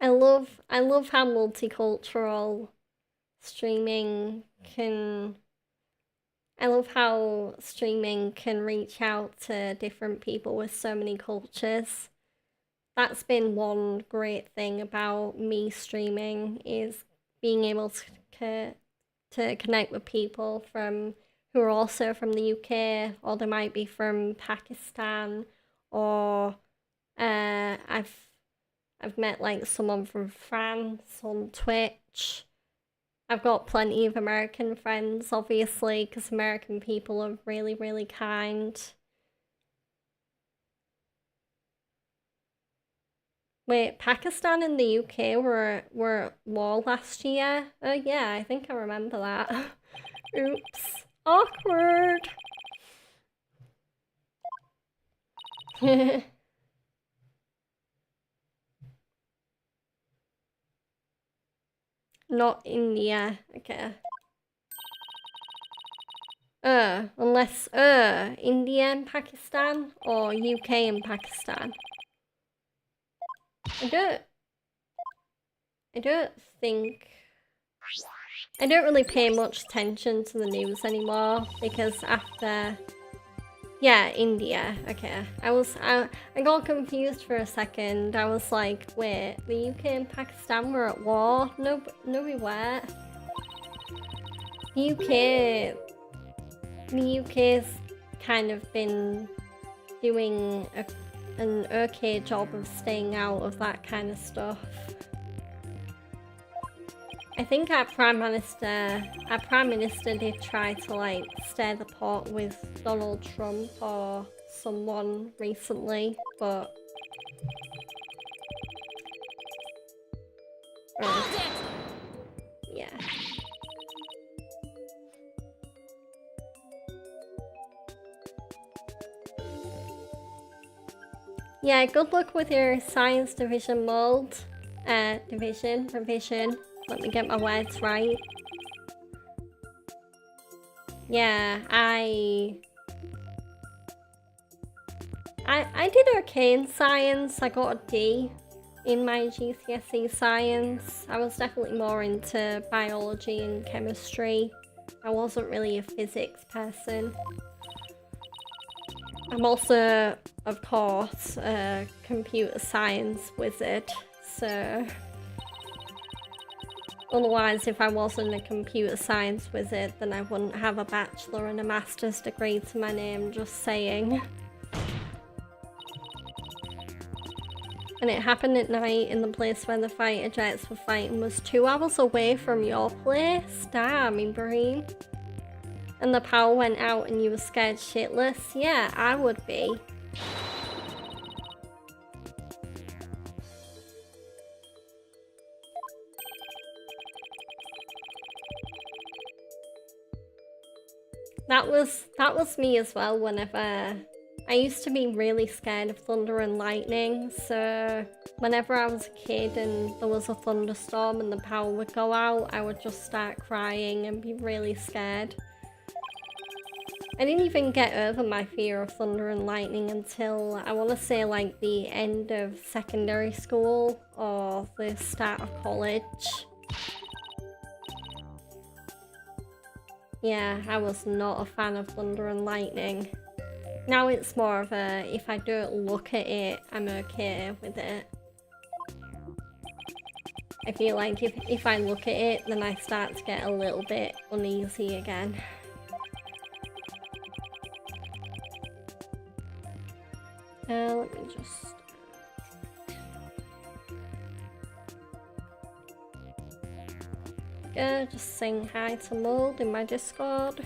love how multicultural streaming can... I love how streaming can reach out to different people with so many cultures. That's been one great thing about me streaming, is being able to connect with people from who are also from the UK, or they might be from Pakistan, or I've met like someone from France on Twitch. I've got plenty of American friends, obviously, because American people are really, really kind. Wait, Pakistan and the UK were at war last year? Oh yeah, I think I remember that. Oops. Awkward. Not India. Okay. Unless India and Pakistan, or UK and Pakistan. I don't think... I don't really pay much attention to the news anymore, because after... Yeah, India. Okay. I got confused for a second. I was like, wait, the UK and Pakistan were at war? No, we weren't. The UK's kind of been doing an okay job of staying out of that kind of stuff. I think our Prime Minister did try to like stir the pot with Donald Trump or someone recently, but... yeah. Yeah, good luck with your science division mold. Revision. Let me get my words right. Yeah, I did okay in science. I got a D in my GCSE science. I was definitely more into biology and chemistry. I wasn't really a physics person. I'm also, of course, a computer science wizard, so... Otherwise, if I wasn't a computer science wizard, then I wouldn't have a bachelor and a master's degree to my name, just saying. And it happened at night in the place where the fighter jets were fighting was 2 hours away from your place? Damn, Ibrahim. And the power went out and you were scared shitless? Yeah, I would be. That was me as well. Whenever I used to be really scared of thunder and lightning, so whenever I was a kid and there was a thunderstorm and the power would go out, I would just start crying and be really scared. I didn't even get over my fear of thunder and lightning until, I want to say, like the end of secondary school or the start of college. Yeah, I was not a fan of thunder and lightning. Now it's more of a, if I don't look at it, I'm okay with it. I feel like if I look at it, then I start to get a little bit uneasy again. Let me just... go, just saying hi to Mold in my Discord.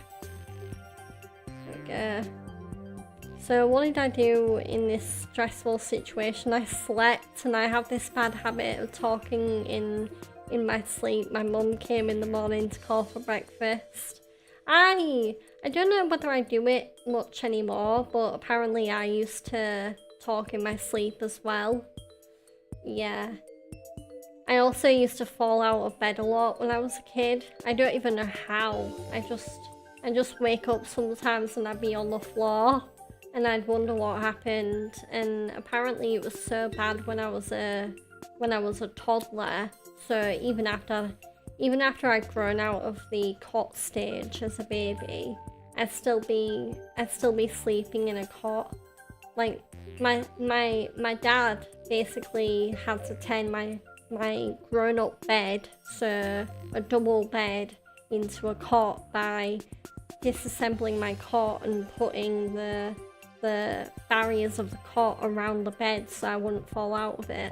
There we go. So what did I do in this stressful situation? I slept, and I have this bad habit of talking in my sleep. My mum came in the morning to call for breakfast. I don't know whether I do it much anymore, but apparently I used to talk in my sleep as well. Yeah. I also used to fall out of bed a lot when I was a kid. I don't even know how. I just wake up sometimes and I'd be on the floor and I'd wonder what happened. And apparently it was so bad when I was a toddler. So even after I'd grown out of the cot stage as a baby, I'd still be sleeping in a cot. Like my dad basically had to turn my grown-up bed, so a double bed, into a cot by disassembling my cot and putting the barriers of the cot around the bed so I wouldn't fall out of it.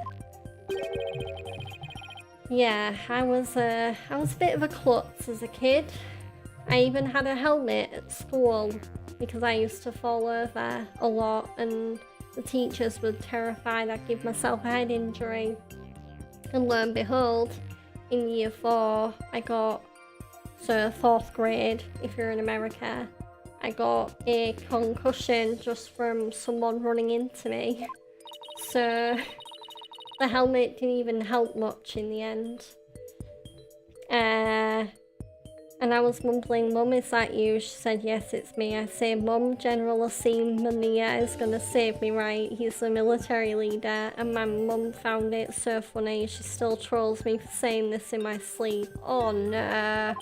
Yeah, I was a bit of a klutz as a kid. I even had a helmet at school because I used to fall over a lot and the teachers were terrified I'd give myself a head injury. And lo and behold, in year 4, so 4th grade, if you're in America, I got a concussion just from someone running into me. So the helmet didn't even help much in the end. And I was mumbling, "Mum, is that you?" She said, "Yes, it's me." I say, "Mum, General Asim Mania is gonna save me, right? He's the military leader." And my mum found it so funny. She still trolls me for saying this in my sleep. Oh no.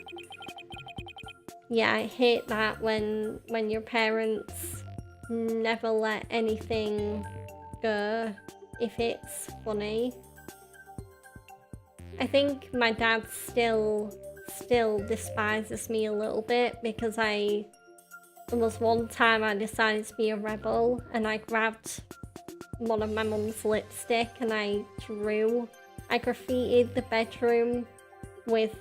Yeah, I hate that when your parents never let anything go if it's funny. I think my dad still despises me a little bit because there was one time I decided to be a rebel and I grabbed one of my mum's lipstick and I graffitied the bedroom with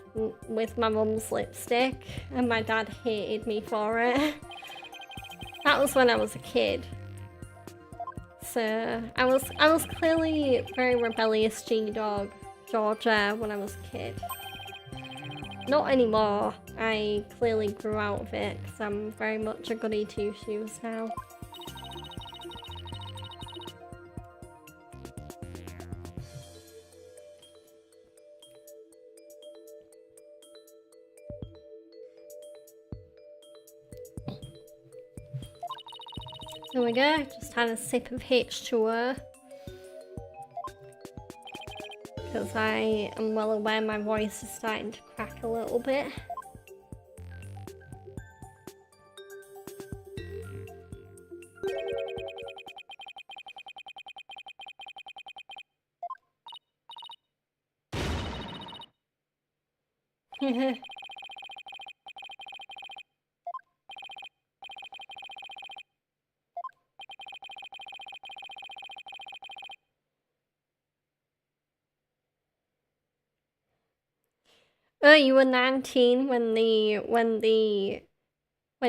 my mum's lipstick, and my dad hated me for it. That was when I was a kid. So I was clearly a very rebellious G-dog, Georgia, when I was a kid. Not anymore. I clearly grew out of it because I'm very much a goody two-shoes now. There we go, just had a sip of H2O. Because I am well aware my voice is starting to crack a little bit. Oh, you were 19 when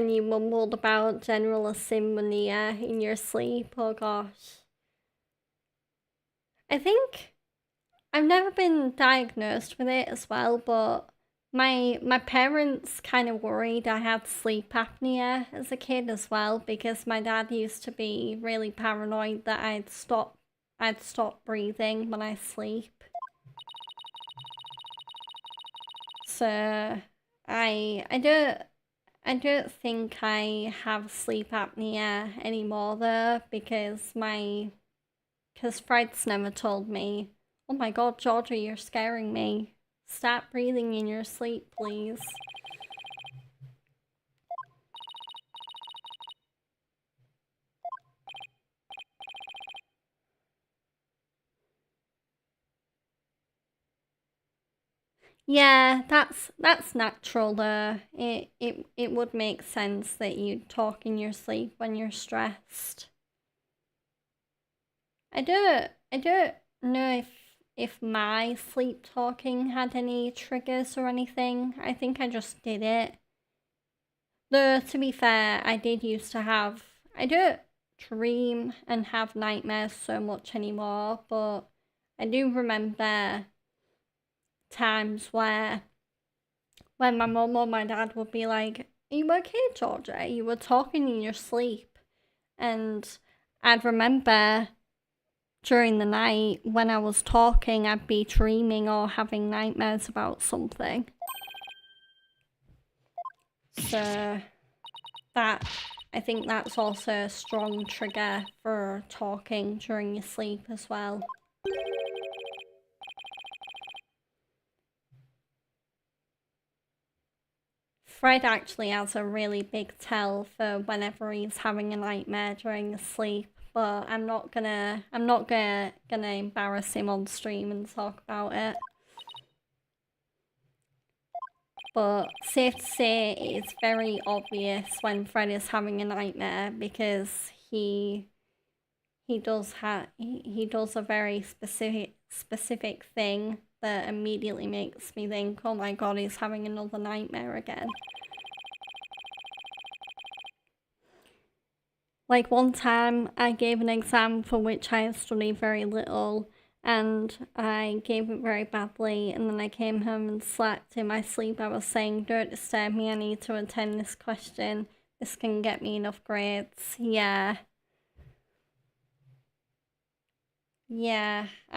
you mumbled about General Asimania in your sleep. Oh gosh. I think I've never been diagnosed with it as well, but my parents kind of worried I had sleep apnea as a kid as well, because my dad used to be really paranoid that I'd stop breathing when I sleep. So I don't think I have sleep apnea anymore though, because Fred's never told me. Oh my god, Georgia, you're scaring me. Stop breathing in your sleep, please. Yeah, that's natural though. It would make sense that you talk in your sleep when you're stressed. I don't know if my sleep talking had any triggers or anything. I think I just did it. Though, to be fair, I don't dream and have nightmares so much anymore, but I do remember times where when my mum or my dad would be like, "Are you okay, Georgia? You were talking in your sleep." And I'd remember during the night when I was talking, I'd be dreaming or having nightmares about something. So I think that's also a strong trigger for talking during your sleep as well. Fred actually has a really big tell for whenever he's having a nightmare during his sleep, but I'm not gonna embarrass him on stream and talk about it. But safe to say it's very obvious when Fred is having a nightmare because he does a very specific thing that immediately makes me think, oh my god, he's having another nightmare again. Like one time I gave an exam for which I had studied very little and I gave it very badly, and then I came home and slept. In my sleep I was saying, don't disturb me, I need to attend this question, this can get me enough grades. Yeah,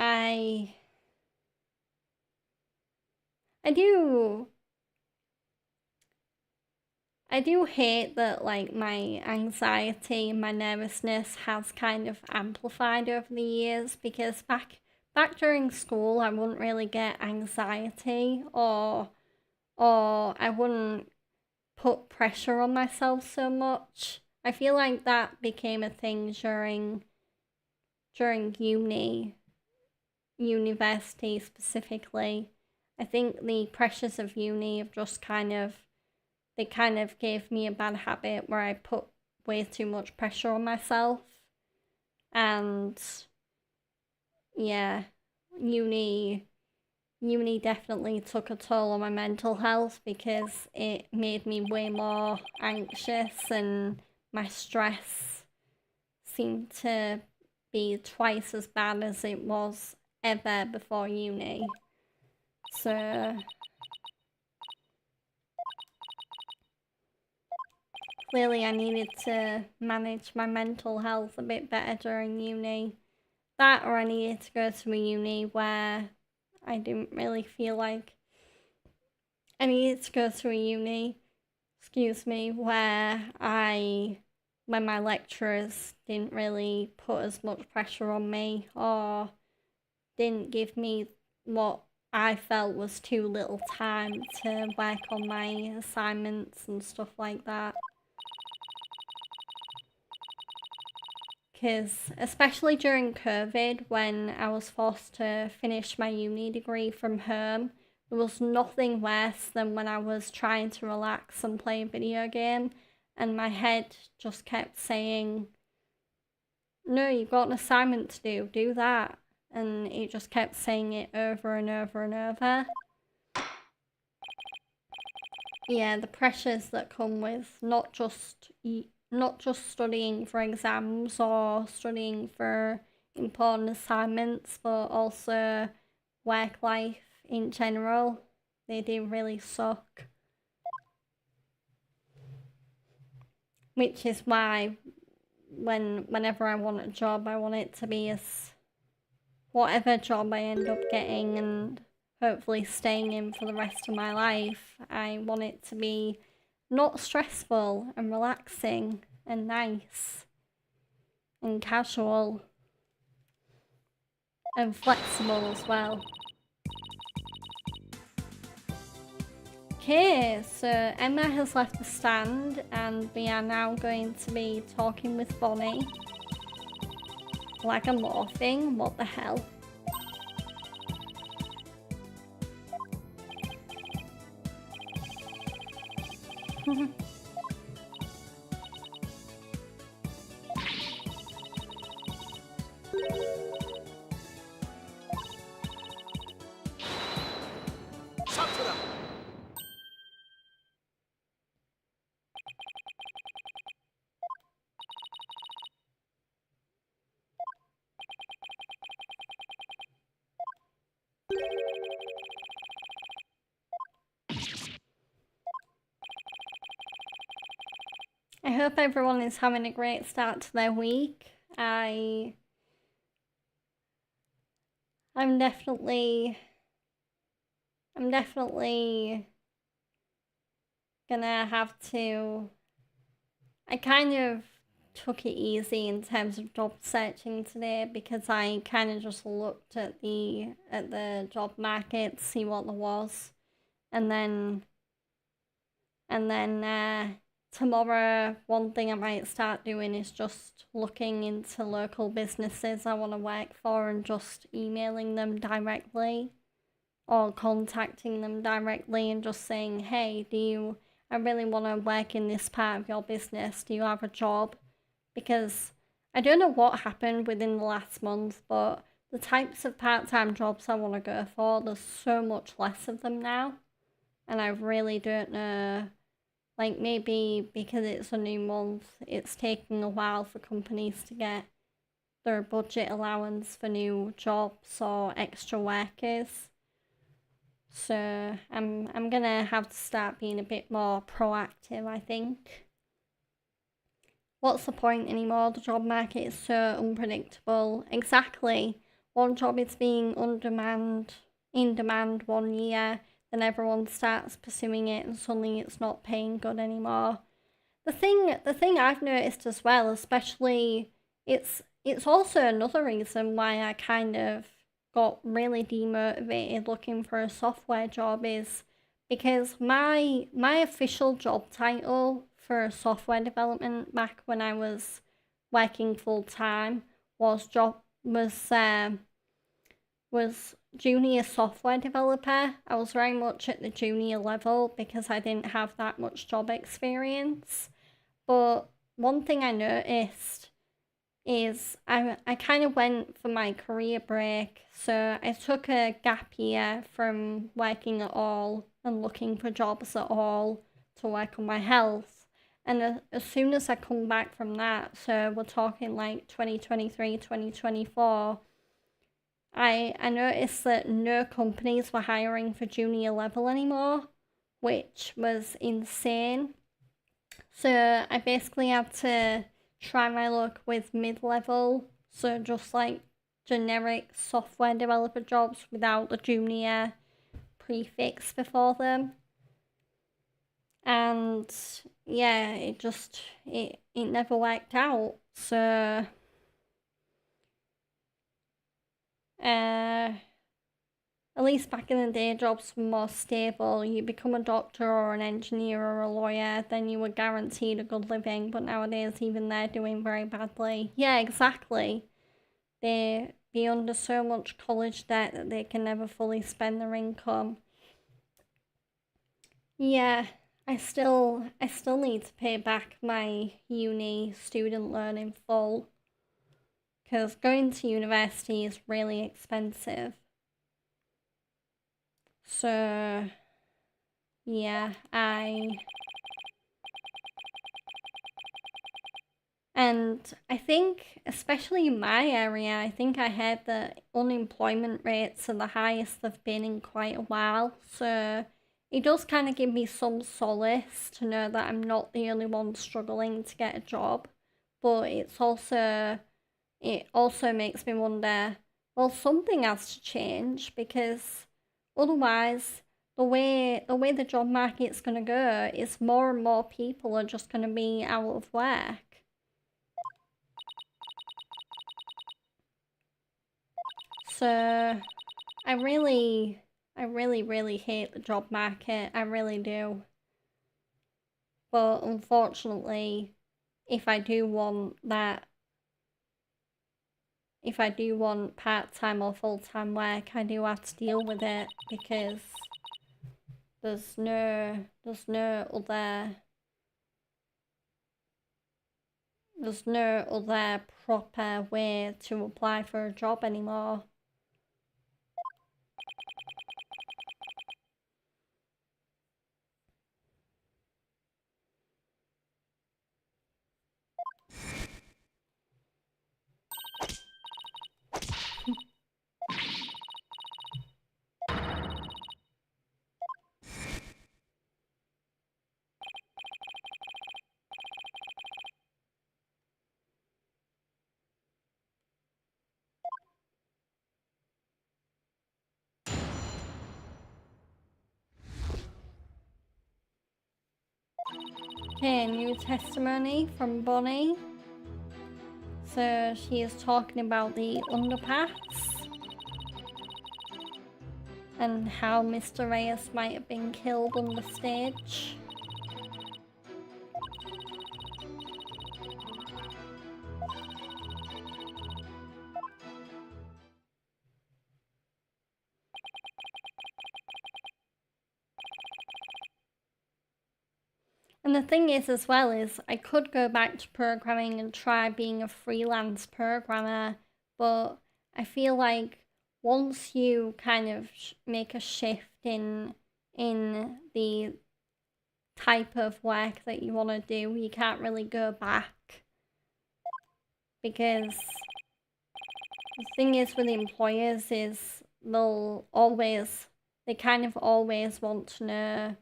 I do hate that, like, my anxiety and my nervousness has kind of amplified over the years, because back during school I wouldn't really get anxiety or I wouldn't put pressure on myself so much. I feel like that became a thing during university specifically. I think the pressures of uni have just kind of gave me a bad habit where I put way too much pressure on myself. And yeah, uni definitely took a toll on my mental health because it made me way more anxious, and my stress seemed to be twice as bad as it was ever before uni. So clearly I needed to manage my mental health a bit better during uni. That, or I needed to go to a uni where I didn't really feel like I needed to go to a uni, where my lecturers didn't really put as much pressure on me or didn't give me what I felt was too little time to work on my assignments and stuff like that. Because especially during COVID, when I was forced to finish my uni degree from home, there was nothing worse than when I was trying to relax and play a video game and my head just kept saying, no, you've got an assignment to do that. And it just kept saying it over and over and over. Yeah, the pressures that come with not just studying for exams or studying for important assignments, but also work life in general, they do really suck. Which is why whenever I want a job, I want it to be as whatever job I end up getting and hopefully staying in for the rest of my life, I want it to be not stressful and relaxing and nice and casual and flexible as well. Okay, so Emma has left the stand and we are now going to be talking with Bonnie. Like a morphing, what the hell? I hope everyone is having a great start to their week. I'm definitely gonna have to. I kind of took it easy in terms of job searching today because I kind of just looked at the job market to see what there was, and then tomorrow one thing I might start doing is just looking into local businesses I want to work for and just emailing them directly or contacting them directly and just saying, hey, I really want to work in this part of your business, do you have a job? Because I don't know what happened within the last month, but the types of part-time jobs I want to go for, there's so much less of them now, and I really don't know. Like, maybe because it's a new month, it's taking a while for companies to get their budget allowance for new jobs or extra workers. So I'm gonna have to start being a bit more proactive, I think. What's the point anymore? The job market is so unpredictable. Exactly. One job is being in demand 1 year, then everyone starts pursuing it and suddenly it's not paying good anymore. The thing I've noticed as well, especially it's also another reason why I kind of got really demotivated looking for a software job is because my official job title for software development back when I was working full time was junior software developer. I was very much at the junior level because I didn't have that much job experience. But one thing I noticed is I kind of went for my career break. So I took a gap year from working at all and looking for jobs at all to work on my health. And as soon as I come back from that, so we're talking like 2023, 2024, I noticed that no companies were hiring for junior level anymore, which was insane. So I basically had to try my luck with mid-level, so just like generic software developer jobs without the junior prefix before them. And yeah, it never worked out. So at least back in the day, jobs were more stable. You become a doctor or an engineer or a lawyer, then you were guaranteed a good living. But nowadays, even they're doing very badly. Yeah, exactly. They be under so much college debt that they can never fully spend their income. Yeah, I still need to pay back my uni student loan in full because going to university is really expensive. So yeah, I think, especially in my area, I think I heard that unemployment rates are the highest they've been in quite a while. So it does kind of give me some solace to know that I'm not the only one struggling to get a job. But it also makes me wonder, well, something has to change because otherwise the way the job market's gonna go is more and more people are just gonna be out of work. So I really hate the job market. I really do. But unfortunately, if I do want part-time or full-time work, I do have to deal with it because there's no other proper way to apply for a job anymore. Okay, new testimony from Bonnie. So she is talking about the underpass and how Mr. Reyes might have been killed on the stage. And the thing is as well is I could go back to programming and try being a freelance programmer, but I feel like once you kind of make a shift in the type of work that you want to do, you can't really go back. Because the thing is with employers is they kind of always want to know.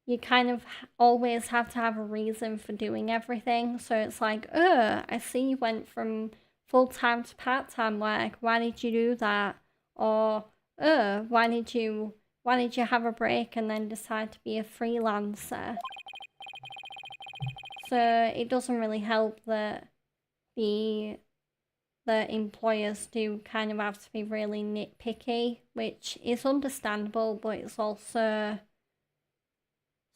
You kind of always have to have a reason for doing everything. So it's like, I see you went from full-time to part-time work. Why did you do that? Or, why did you have a break and then decide to be a freelancer? So it doesn't really help that the employers do kind of have to be really nitpicky, which is understandable, but it's also...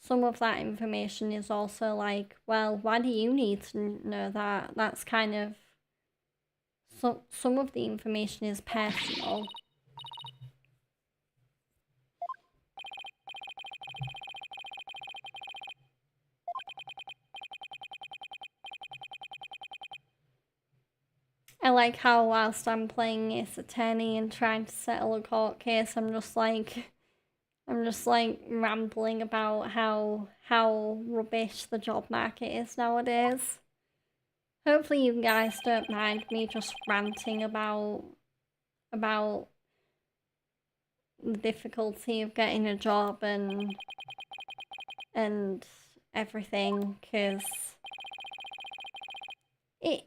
some of that information is also like, well, why do you need to know that? That's kind of... some of the information is personal. I like how whilst I'm playing this attorney and trying to settle a court case, I'm just like rambling about how rubbish the job market is nowadays. Hopefully you guys don't mind me just ranting about the difficulty of getting a job and everything, because it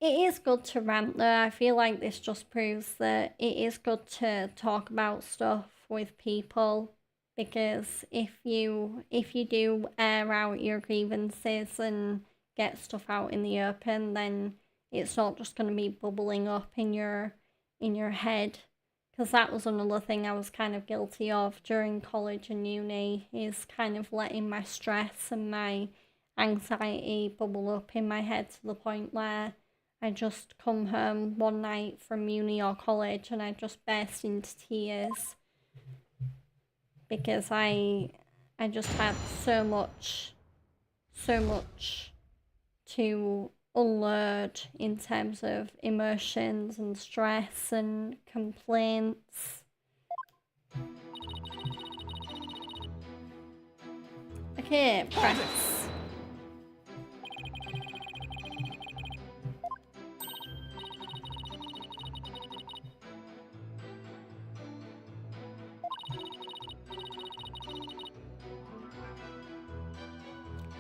is good to rant though. I feel like this just proves that it is good to talk about stuff with people, because if you do air out your grievances and get stuff out in the open, then it's not just going to be bubbling up in your head. Because that was another thing I was kind of guilty of during college and uni, is kind of letting my stress and my anxiety bubble up in my head to the point where I just come home one night from uni or college and I just burst into tears. Because I just had so much to unload in terms of emotions and stress and complaints. Okay, press.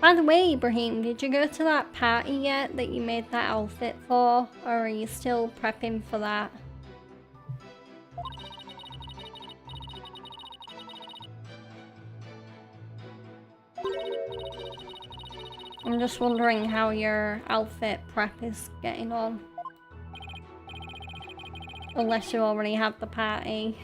By the way, Ibrahim, did you go to that party yet that you made that outfit for? Or are you still prepping for that? I'm just wondering how your outfit prep is getting on. Unless you already had the party.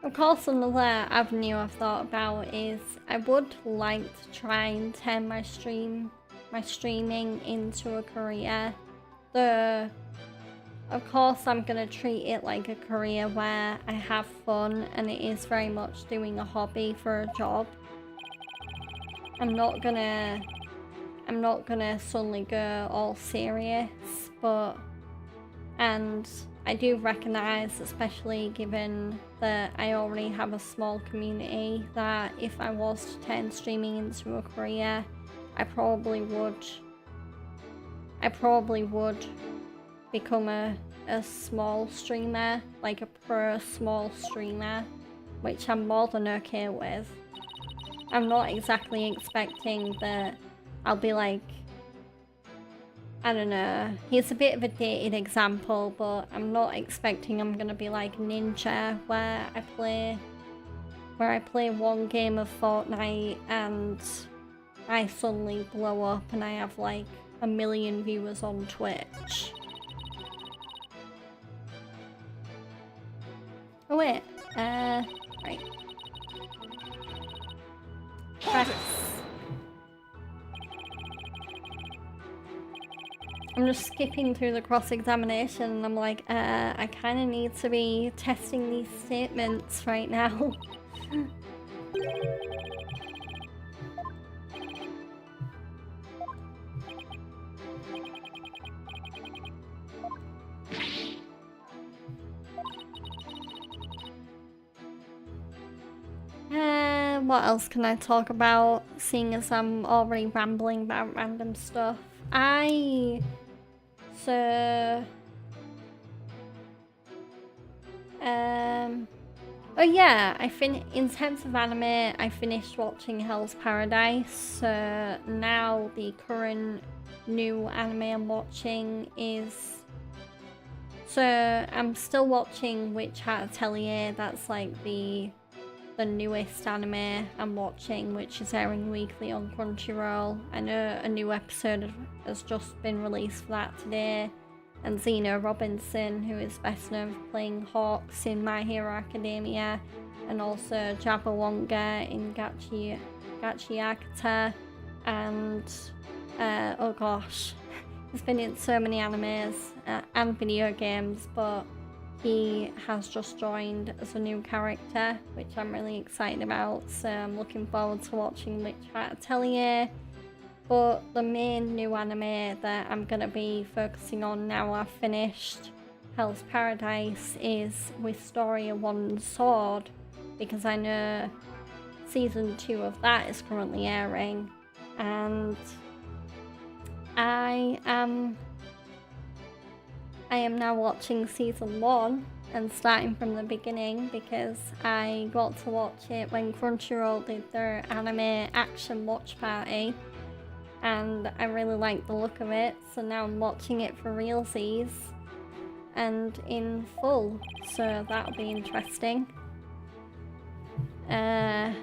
Of course, another avenue I've thought about is I would like to try and turn my streaming into a career. Of course, I'm gonna treat it like a career where I have fun and it is very much doing a hobby for a job. I'm not gonna suddenly go all serious, and I do recognise, especially given that I already have a small community, that if I was to turn streaming into a career, I probably would become a small streamer, like a pro small streamer, which I'm more than okay with. I'm not exactly expecting that I'll be like, I don't know, he's a bit of a dated example, but I'm not expecting I'm gonna be like Ninja, where I play one game of Fortnite and I suddenly blow up and I have like 1 million viewers on Twitch. Oh wait, right. Press. I'm just skipping through the cross-examination and I'm like, I kind of need to be testing these statements right now. What else can I talk about, seeing as I'm already rambling about random stuff? Oh yeah, in terms of anime, I finished watching Hell's Paradise, so now the current new anime I'm watching is... So I'm still watching Witch Hat Atelier, that's like the newest anime I'm watching, which is airing weekly on Crunchyroll. I know a new episode has just been released for that today, and Zeno Robinson, who is best known for playing Hawks in My Hero Academia, and also Jabberwonger in Gachi Akata, and oh gosh, he's been in so many animes and video games, but he has just joined as a new character, which I'm really excited about, so I'm looking forward to watching Witch Hat Atelier. But the main new anime that I'm going to be focusing on now I've finished Hell's Paradise is Wisteria One Sword, because I know season 2 of that is currently airing, and I am now watching season 1 and starting from the beginning, because I got to watch it when Crunchyroll did their anime action watch party, and I really liked the look of it, so now I'm watching it for realsies and in full, so that'll be interesting. I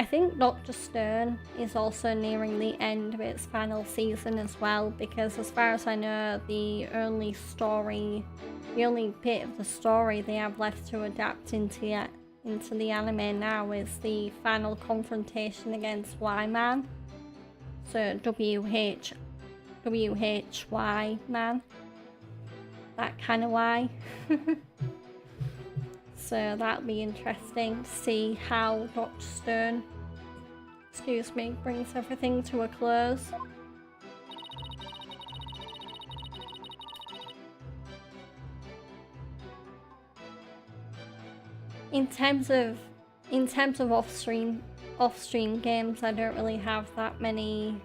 think Dr. Stone is also nearing the end of its final season as well, because as far as I know, the only bit of the story they have left to adapt into the anime now is the final confrontation against Y-Man. So WHY man. That kind of Y. So that'll be interesting to see how Dr. Stone, brings everything to a close. In terms of off-stream games, I don't really have that many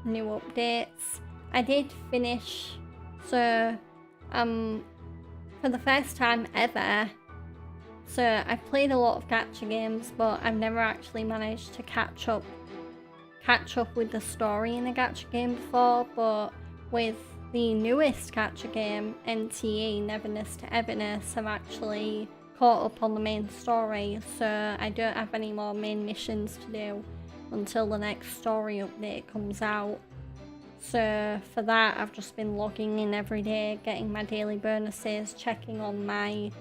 new updates. I did finish, so for the first time ever, so I've played a lot of gacha games, but I've never actually managed to catch up with the story in a gacha game before. But with the newest gacha game, NTE Neverness to Everness, I've actually caught up on the main story, so I don't have any more main missions to do until the next story update comes out. So for that, I've just been logging in every day, getting my daily bonuses, checking on my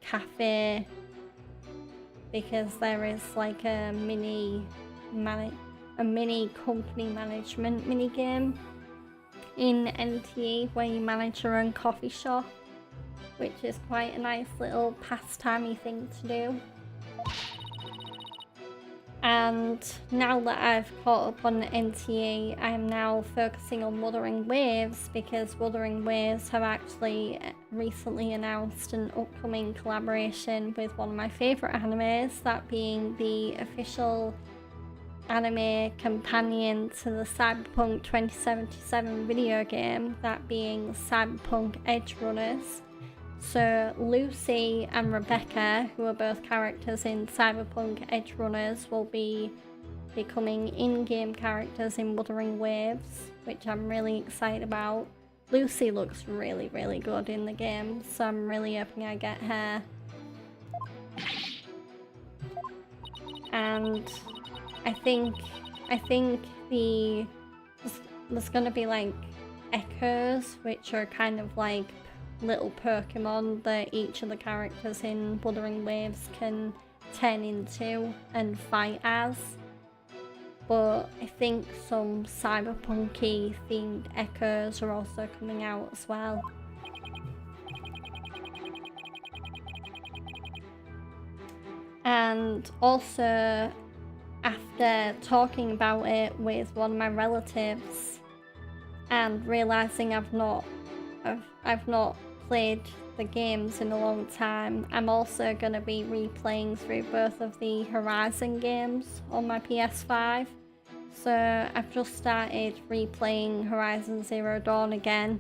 cafe, because there is like a mini company management mini game in NTE where you manage your own coffee shop, which is quite a nice little pastimey thing to do. And now that I've caught up on NTA, I am now focusing on Wuthering Waves, because Wuthering Waves have actually recently announced an upcoming collaboration with one of my favourite animes, that being the official anime companion to the Cyberpunk 2077 video game, that being Cyberpunk Edge Runners. So Lucy and Rebecca, who are both characters in Cyberpunk Edge Runners, will be becoming in-game characters in Wuthering Waves, which I'm really excited about. Lucy looks really, really good in the game, so I'm really hoping I get her. And I think there's gonna be like echoes, which are kind of like little Pokemon that each of the characters in Wuthering Waves can turn into and fight as. But I think some cyberpunky themed echoes are also coming out as well. And also, after talking about it with one of my relatives and realizing I've not played the games in a long time, I'm also going to be replaying through both of the Horizon games on my PS5. So I've just started replaying Horizon Zero Dawn again,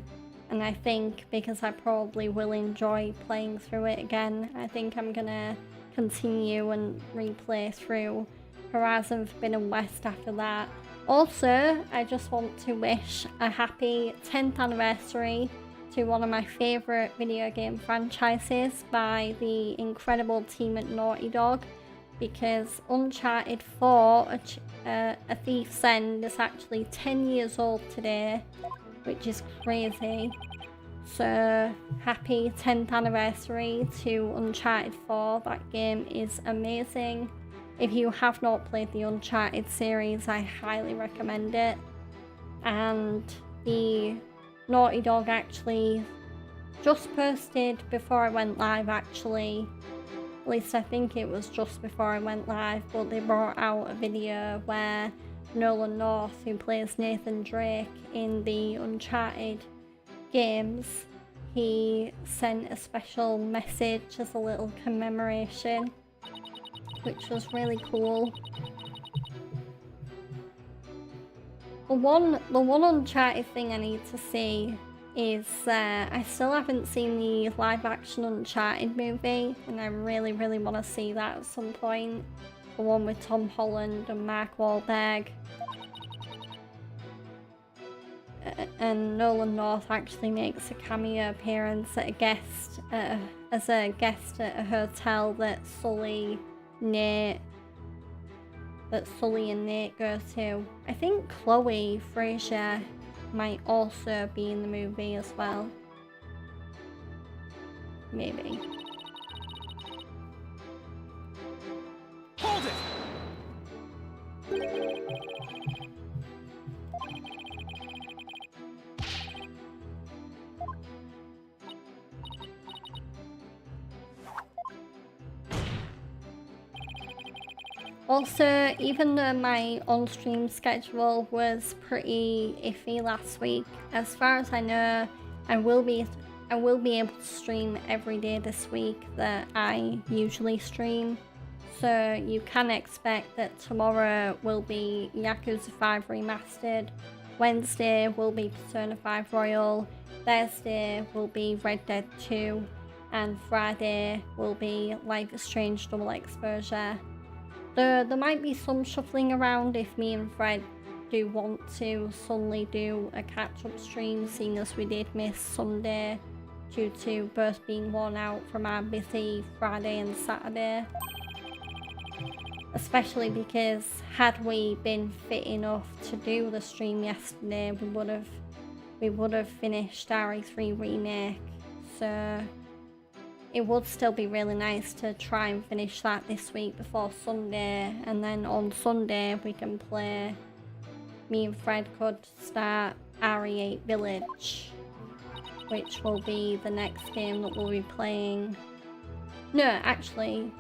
and I think because I probably will enjoy playing through it again, I think I'm going to continue and replay through Horizon Forbidden West after that. Also, I just want to wish a happy 10th anniversary to one of my favourite video game franchises by the incredible team at Naughty Dog, because Uncharted 4, A Thief's End, is actually 10 years old today, which is crazy. So happy 10th anniversary to Uncharted 4, that game is amazing. If you have not played the Uncharted series, I highly recommend it. And the Naughty Dog actually just posted before I went live, actually. At least I think it was just before I went live, but they brought out a video where Nolan North, who plays Nathan Drake in the Uncharted games, he sent a special message as a little commemoration, which was really cool. The one Uncharted thing I need to see is I still haven't seen the live action Uncharted movie, and I really, really want to see that at some point. The one with Tom Holland and Mark Wahlberg. And Nolan North actually makes a cameo appearance as a guest at a hotel that Sully and Nate go to. I think Chloe Frazier might also be in the movie as well. Maybe. Hold it! Also, even though my on-stream schedule was pretty iffy last week, as far as I know, I will be able to stream every day this week that I usually stream. So you can expect that tomorrow will be Yakuza 5 Remastered, Wednesday will be Persona 5 Royal, Thursday will be Red Dead 2, and Friday will be Life is Strange Double Exposure. There might be some shuffling around if me and Fred do want to suddenly do a catch-up stream, seeing as we did miss Sunday due to both being worn out from our busy Friday and Saturday. Especially because had we been fit enough to do the stream yesterday, we would have finished RE3 Remake, so it would still be really nice to try and finish that this week before Sunday, and then on Sunday we can play. Me and Fred could start RE8 Village, which will be the next game that we'll be playing. No, actually.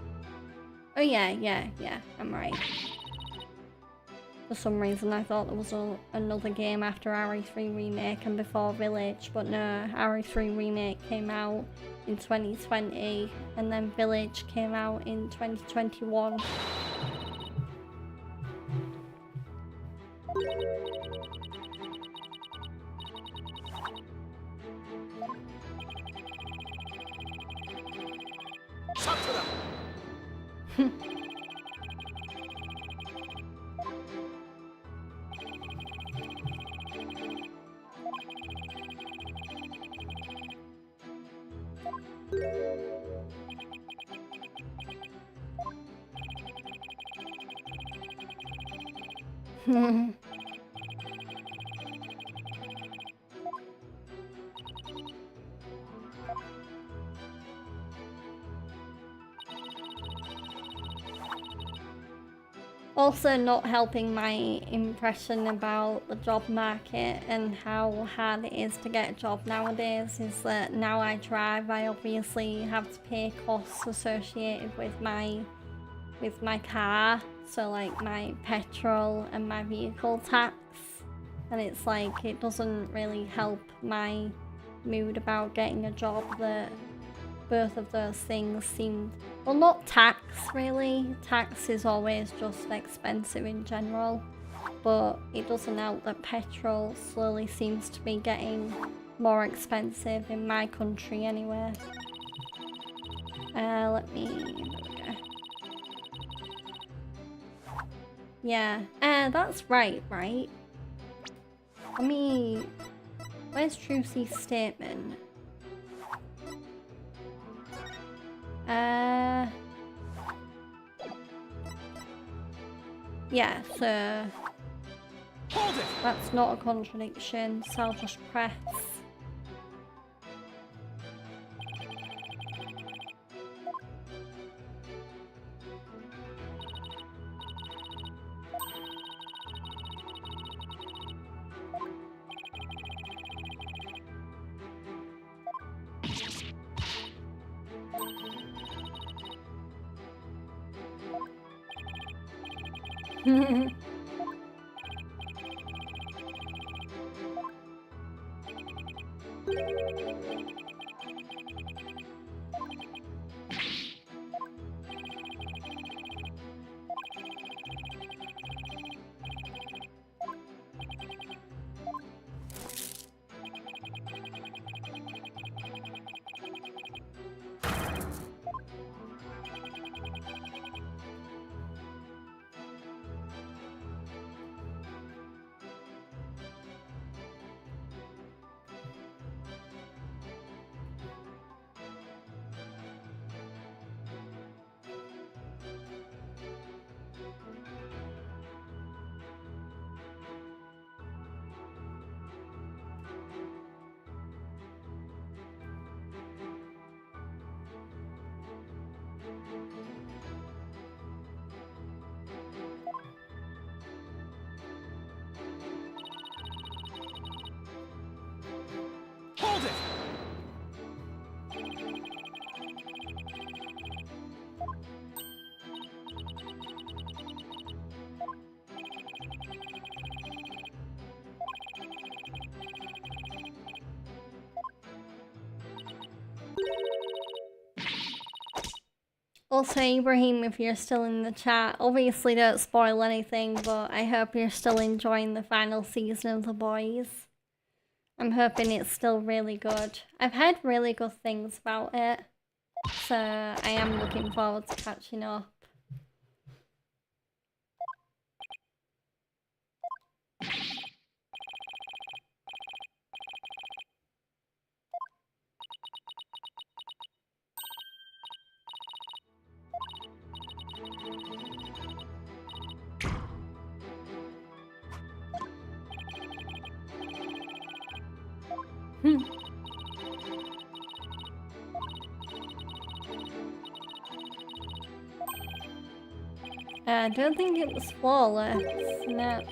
Oh yeah, I'm right. For some reason I thought there was another game after RE3 Remake and before Village, but no, RE3 Remake came out in 2020 and then Village came out in 2021. Talk to them. Also not helping my impression about the job market and how hard it is to get a job nowadays is that now I drive, I obviously have to pay costs associated with my car, so like my petrol and my vehicle tax, and it's like it doesn't really help my mood about getting a job that both of those things seem, well, not tax really, tax is always just expensive in general, but it doesn't help that petrol slowly seems to be getting more expensive in my country anyway. There we go. Yeah, that's right? Let me, where's Trucy's statement? Yeah, so Hold it. that's not a contradiction, so I'll just press. Hold it. Also, Ibrahim, if you're still in the chat, obviously don't spoil anything, but I hope you're still enjoying the final season of The Boys. I'm hoping it's still really good. I've heard really good things about it, so I am looking forward to catching up. I don't think it was flawless, no.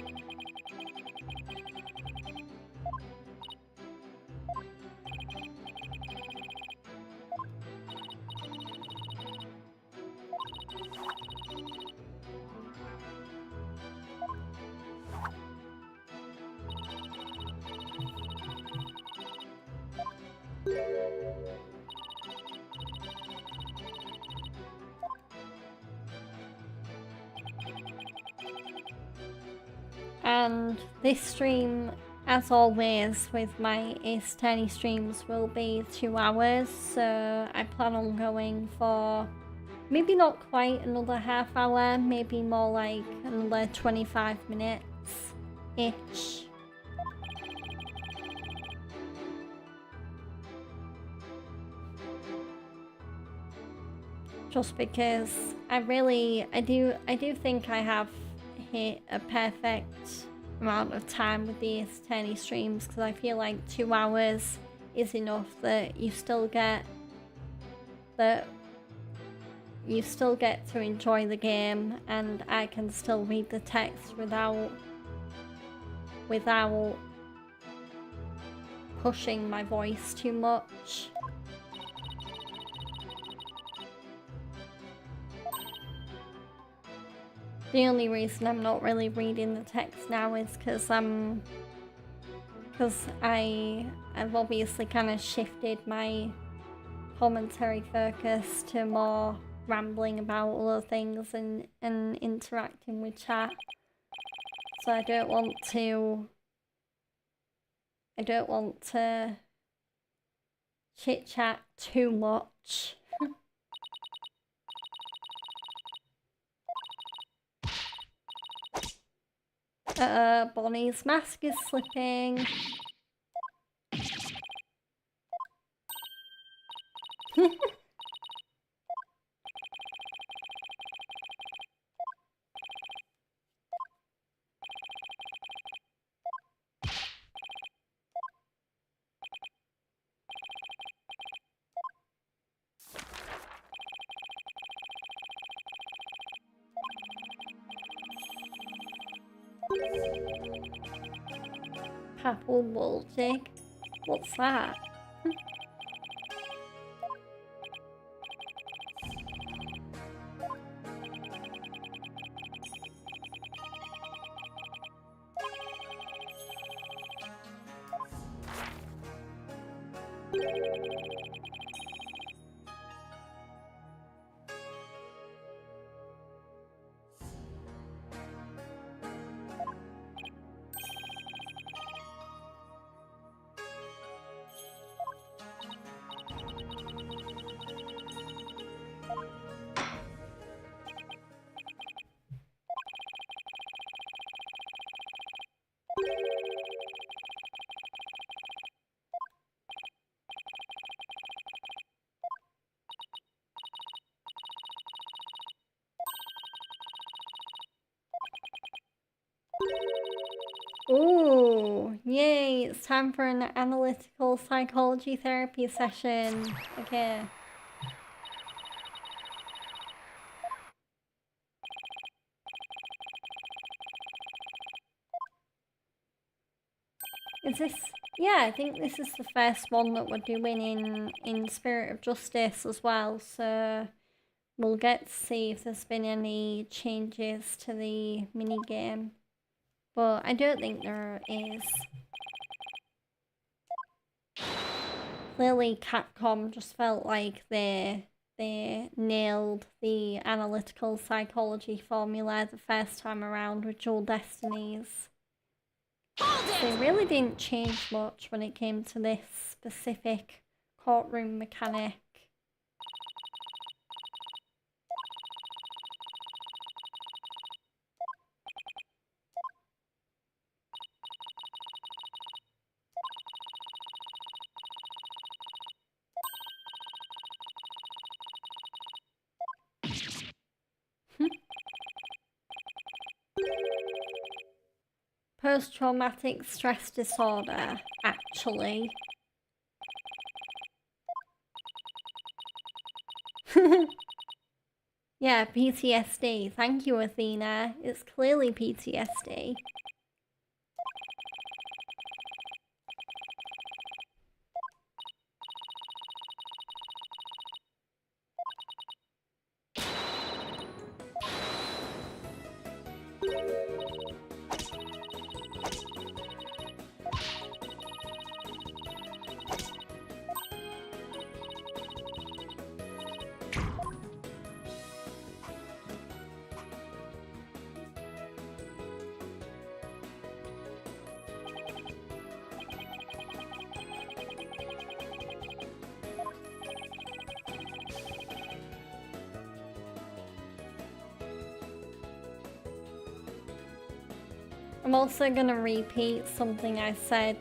And this stream, as always with my Ace Attorney streams, will be 2 hours, so I plan on going for maybe not quite another half hour, maybe more like another 25 minutes-ish. Just because I do think I have hit a perfect amount of time with the Ace Attorney streams, because I feel like 2 hours is enough that you still get to enjoy the game, and I can still read the text without pushing my voice too much. The only reason I'm not really reading the text now is because I've obviously kind of shifted my commentary focus to more rambling about other things and interacting with chat. So I don't want to chit chat too much. Bonnie's mask is slipping. Apple wool jig? What's that? Ooh, yay, it's time for an analytical psychology therapy session. Okay. Is this... Yeah, I think this is the first one that we're doing in Spirit of Justice as well, so we'll get to see if there's been any changes to the minigame. But I don't think there is. Clearly Capcom just felt like they nailed the analytical psychology formula the first time around with Dual Destinies. They really didn't change much when it came to this specific courtroom mechanic. Post-traumatic stress disorder, actually. Yeah, PTSD. Thank you, Athena. It's clearly PTSD. I'm also gonna repeat something I said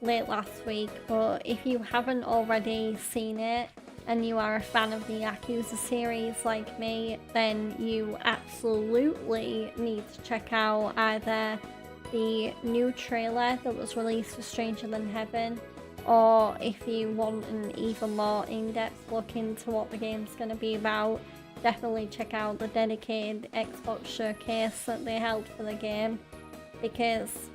late last week, but if you haven't already seen it and you are a fan of the Yakuza series like me, then you absolutely need to check out either the new trailer that was released for Stranger Than Heaven, or if you want an even more in-depth look into what the game's going to be about, definitely check out the dedicated Xbox showcase that they held for the game, because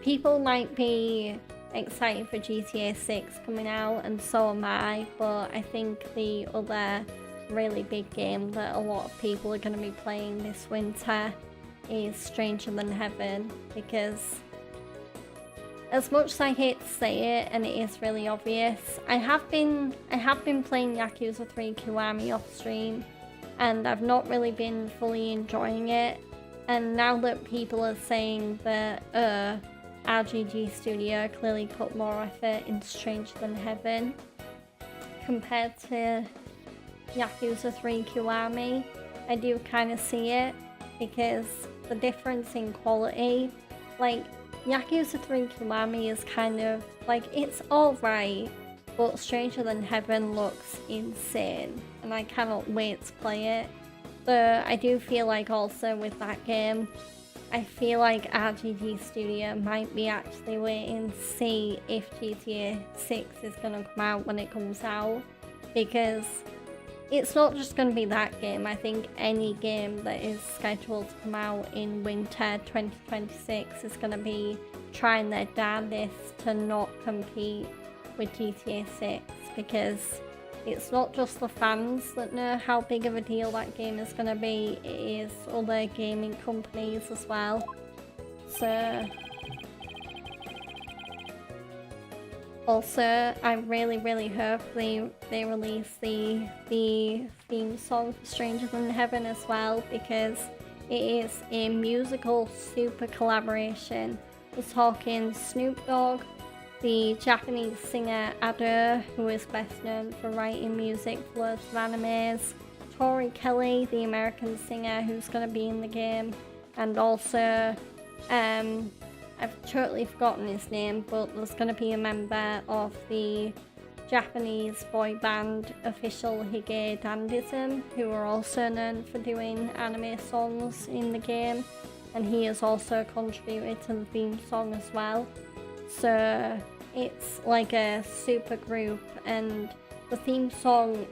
people might be excited for GTA 6 coming out, and so am I, but I think the other really big game that a lot of people are going to be playing this winter is Stranger Than Heaven, because as much as I hate to say it, and it is really obvious, I have been playing Yakuza 3 Kiwami off stream, and I've not really been fully enjoying it, and now that people are saying that RGG Studio clearly put more effort into Stranger Than Heaven compared to Yakuza 3 Kiwami, I do kind of see it, because the difference in quality, like, Yakuza 3 Kiwami is kind of, like, it's alright, but Stranger Than Heaven looks insane, and I cannot wait to play it. But I do feel like also with that game, I feel like RGG Studio might be actually waiting to see if GTA 6 is going to come out when it comes out, because it's not just going to be that game. I think any game that is scheduled to come out in winter 2026 is going to be trying their damnedest to not compete with GTA 6, because it's not just the fans that know how big of a deal that game is going to be, it is other gaming companies as well. So also, I really hope they release the theme song for Stranger Than Heaven as well, because it is a musical super collaboration. We're talking Snoop Dogg, the Japanese singer Ado, who is best known for writing music for loads of animes, Tori Kelly, the American singer who's going to be in the game, and also I've totally forgotten his name, but there's going to be a member of the Japanese boy band Official Hige Dandism, who are also known for doing anime songs in the game, and he has also contributed to the theme song as well. So it's like a super group, and the theme song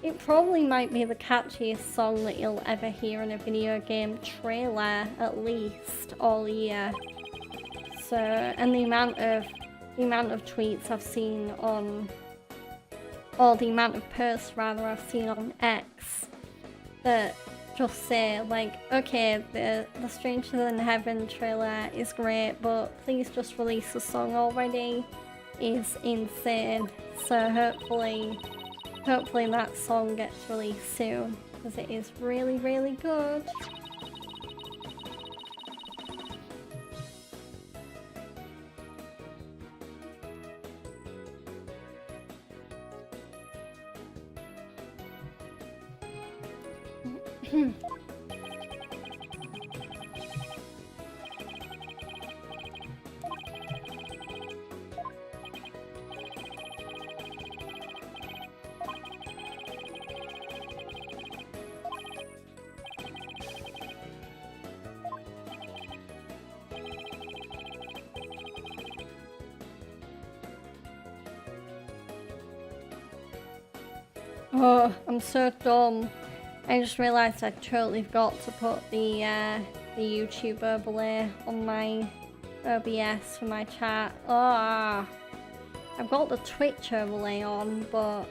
it probably might be the catchiest song that you'll ever hear in a video game trailer, at least all year. So, and the amount of tweets I've seen on, or the amount of posts rather I've seen on X that just say like, okay, the Stranger Than Heaven trailer is great, but please just release the song already, is insane. So hopefully that song gets released soon, because it is really good. Oh, I'm so dumb. I just realised I totally forgot to put the YouTube overlay on my OBS for my chat. Oh, I've got the Twitch overlay on, but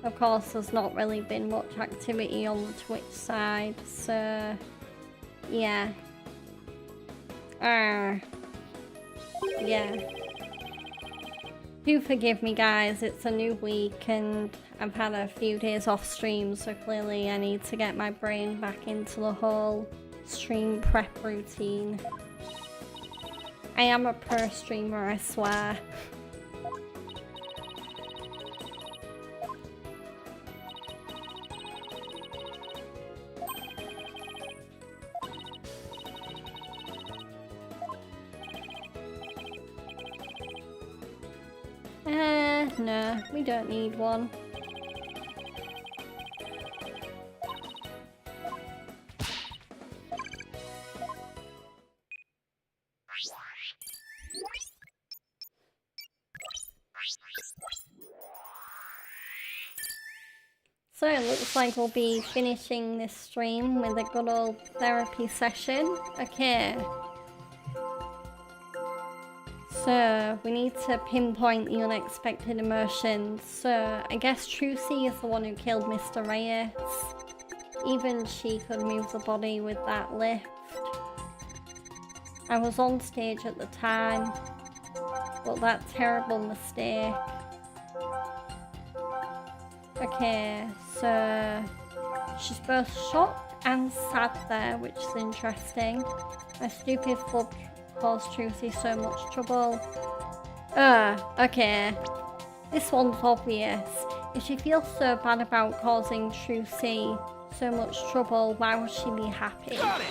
of course there's not really been much activity on the Twitch side, so yeah. Yeah. Do forgive me guys, it's a new week and I've had a few days off stream, so clearly I need to get my brain back into the whole stream prep routine. I am a pro streamer, I swear. No, we don't need one. So it looks like we'll be finishing this stream with a good old therapy session. Okay. So we need to pinpoint the unexpected emotions. So I guess Trucy is the one who killed Mr. Reyes. Even she could move the body with that lift. I was on stage at the time, but that terrible mistake. Okay, so she's both shocked and sad there, which is interesting. My stupid flub caused Trucy so much trouble. Okay. This one's obvious. If she feels so bad about causing Trucy so much trouble, why would she be happy? Got it!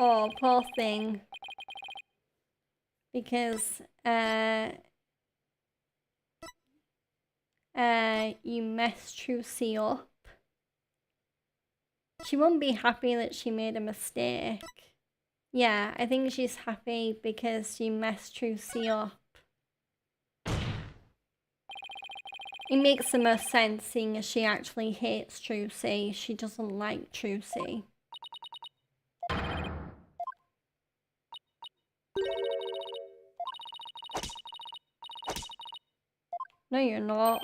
Oh, poor thing. Because, you messed Trucy up. She won't be happy that she made a mistake. Yeah, I think she's happy because you messed Trucy up. It makes the most sense seeing as she actually hates Trucy. She doesn't like Trucy. No, you're not.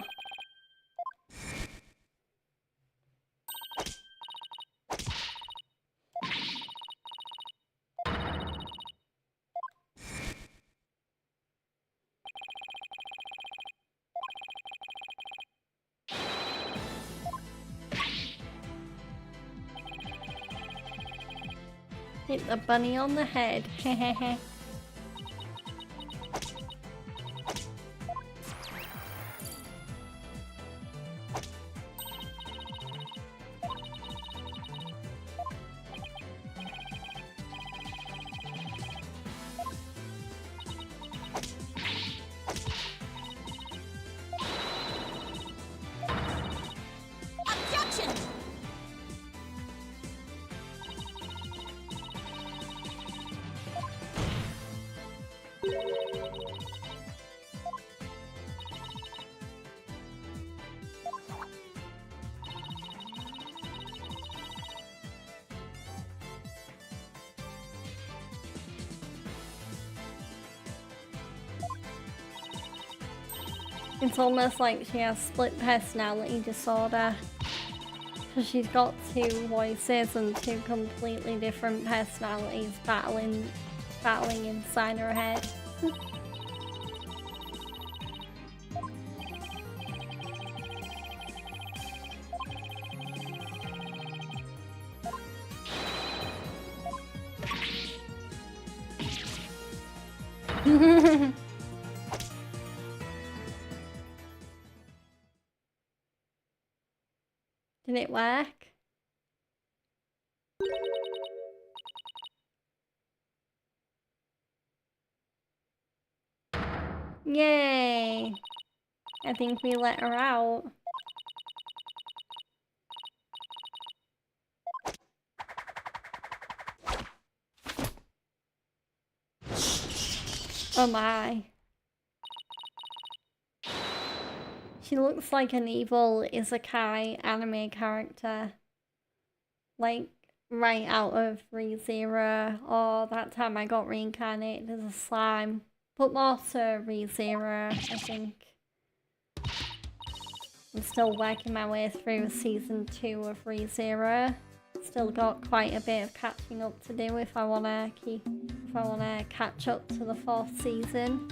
Hit the bunny on the head. Hehehe. It's almost like she has split personality disorder. Because she's got two voices and two completely different personalities battling inside her head. Did it work? Yay! I think we let her out. Oh my. She looks like an evil isekai anime character. Like, right out of ReZero, or that time I got reincarnated as a slime. But more so ReZero, I think. I'm still working my way through season 2 of ReZero. Still got quite a bit of catching up to do if I wanna catch up to the 4th season.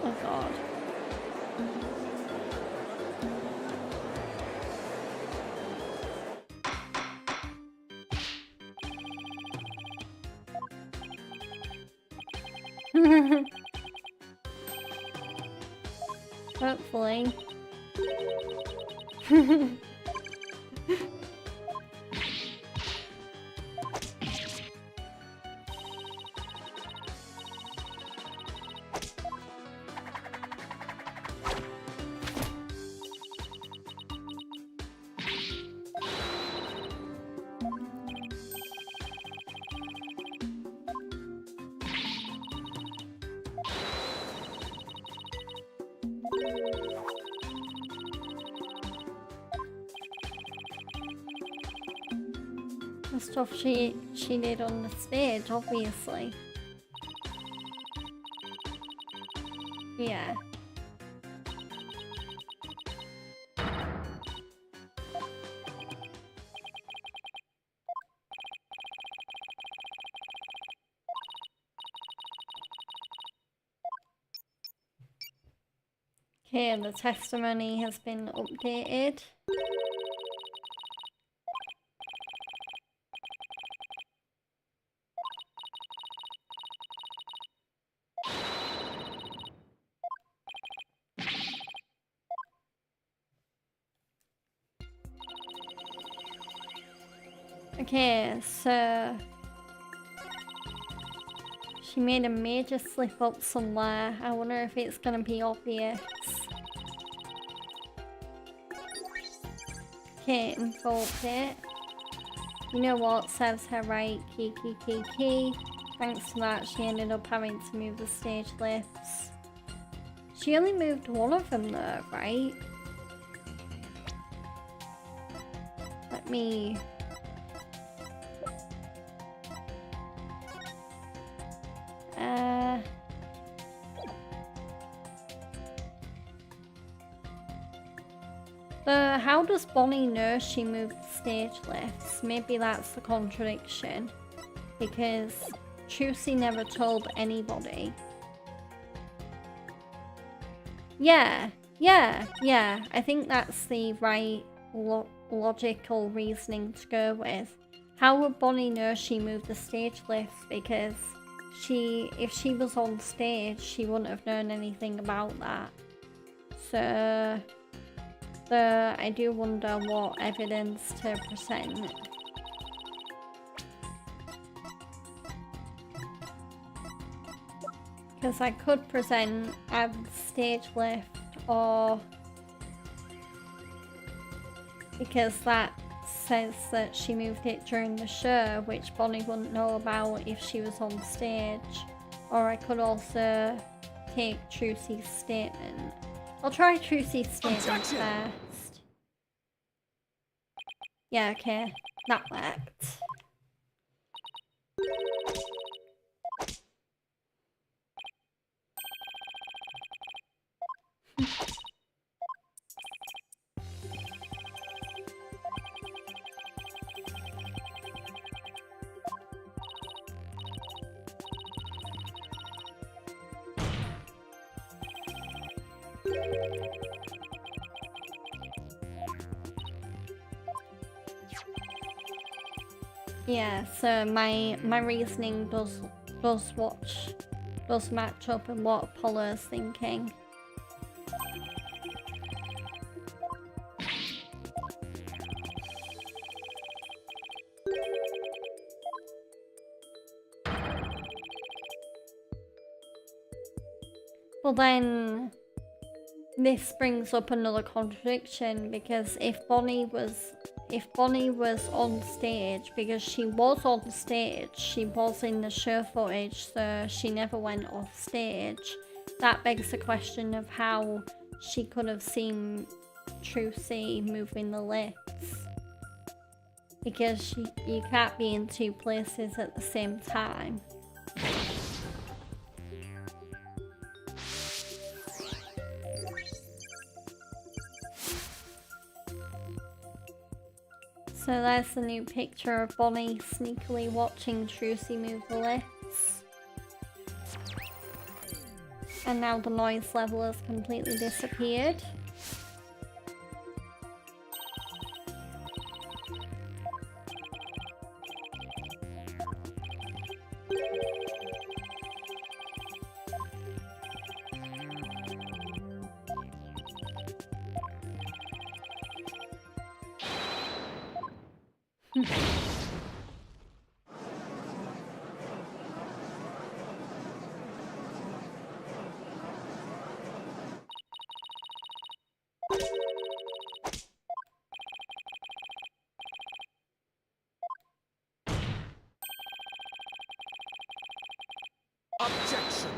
Oh god. Hopefully. The stuff she did on the stage, obviously. Yeah. Okay, the testimony has been updated. Okay, so she made a major slip up somewhere. I wonder if it's gonna be obvious. Okay, invoked it. You know what? Serves her right. Key. Thanks to that, she ended up having to move the stage lifts. She only moved one of them though, right? Let me... How does Bonnie know she moved the stage lifts? Maybe that's the contradiction. Because Trucy never told anybody. Yeah. I think that's the right logical reasoning to go with. How would Bonnie know she moved the stage lifts? Because if she was on stage, she wouldn't have known anything about that. So I do wonder what evidence to present. Because I could present a stage lift, or because that says that she moved it during the show, which Bonnie wouldn't know about if she was on stage. Or I could also take Trucy's statement. I'll try Trucy's statement first. Yeah, okay. That worked. Yeah, so my reasoning does match up with what Apollo's thinking. Well then, this brings up another contradiction, because if Bonnie was on stage, because she was on stage, she was in the show footage, so she never went off stage. That begs the question of how she could have seen Trucy moving the lifts. Because you can't be in two places at the same time. So there's the new picture of Bonnie sneakily watching Trucy move the lifts. And now the noise level has completely disappeared. Objection.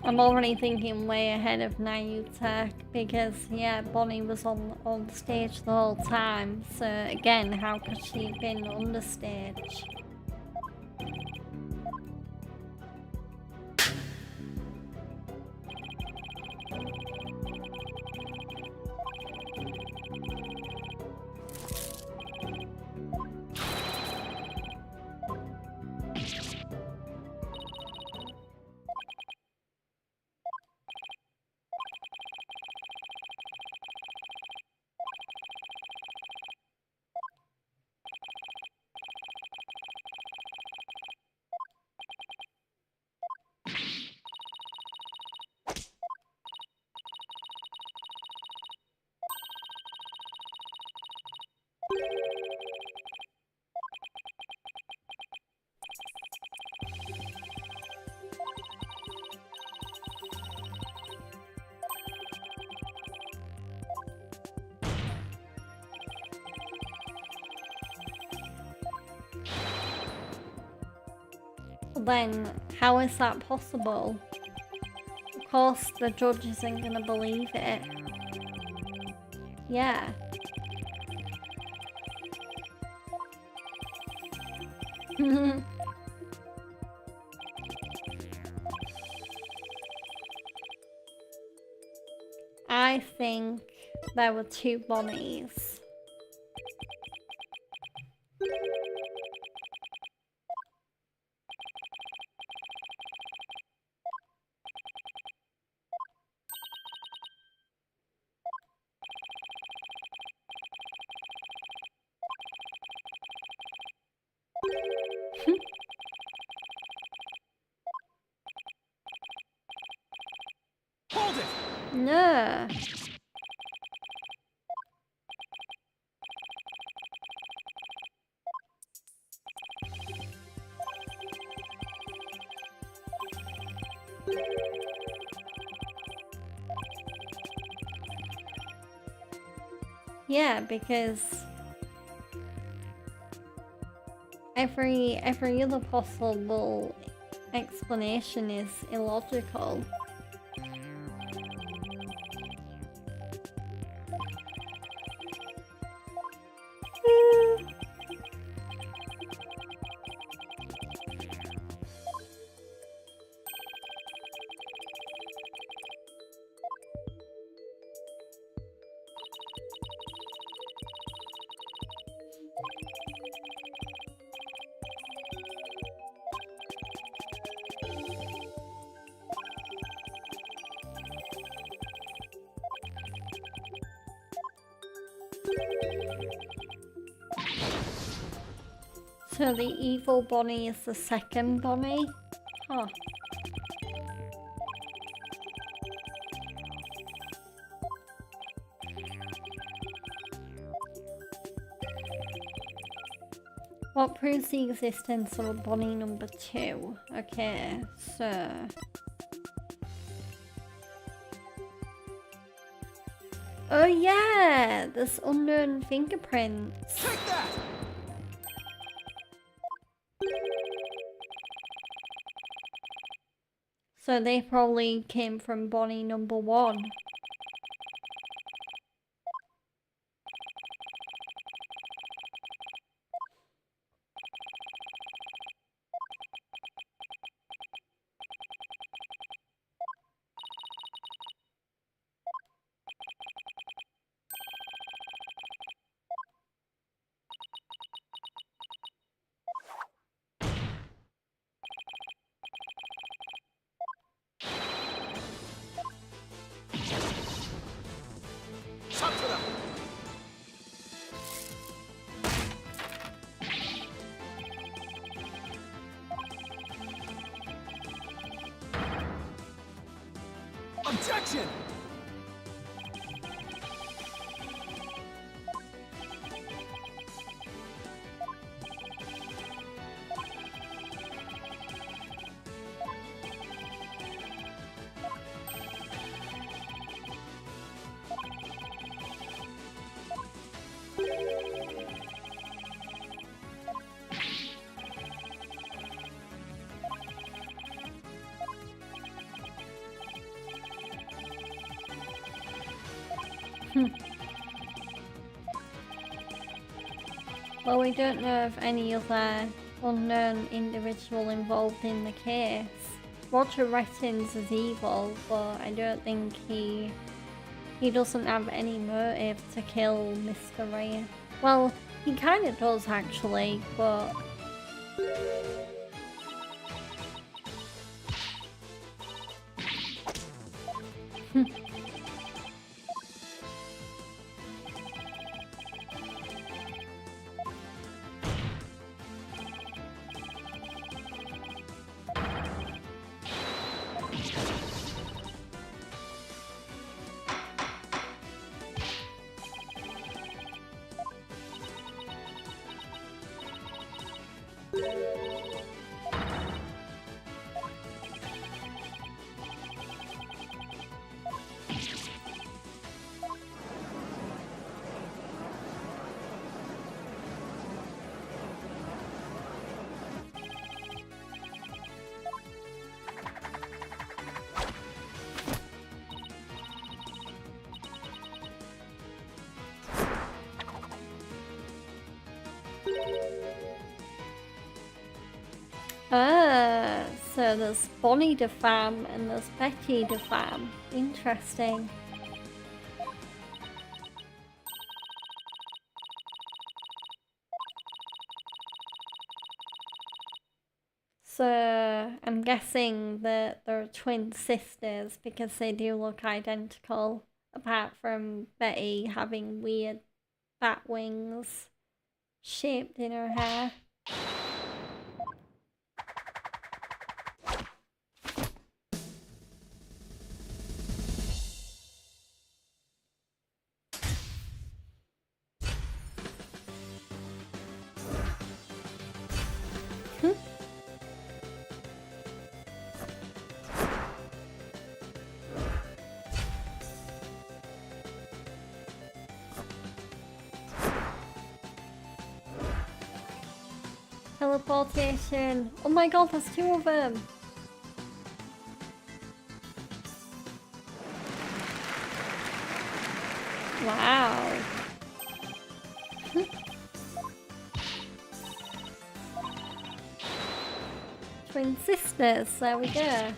I'm already thinking way ahead of Nahyuta because, yeah, Bonnie was on stage the whole time. So again, how could she have been on the stage? Then, how is that possible? Of course, the judge isn't gonna believe it. Yeah. I think there were two Bonnies. Hold it! No. Yeah, because every other possible explanation is illogical. So the evil Bonnie is the second Bonnie? Huh. What proves the existence of a Bonnie number 2? Okay, so... Oh yeah! There's unknown fingerprints. Take that! So they probably came from Bonnie number 1. Objection! Well, we don't know of any other unknown individual involved in the case. Roger reckons as evil, but I don't think he doesn't have any motive to kill Mr. Wright. Well, he kind of does actually, but... Ah, so there's Bonnie de Femme and there's Becky de Femme. Interesting. So I'm guessing that they're twin sisters because they do look identical, apart from Betty having weird bat wings shaped in her hair. Teleportation. Oh my god, there's two of them. Wow. Twin sisters, there we go.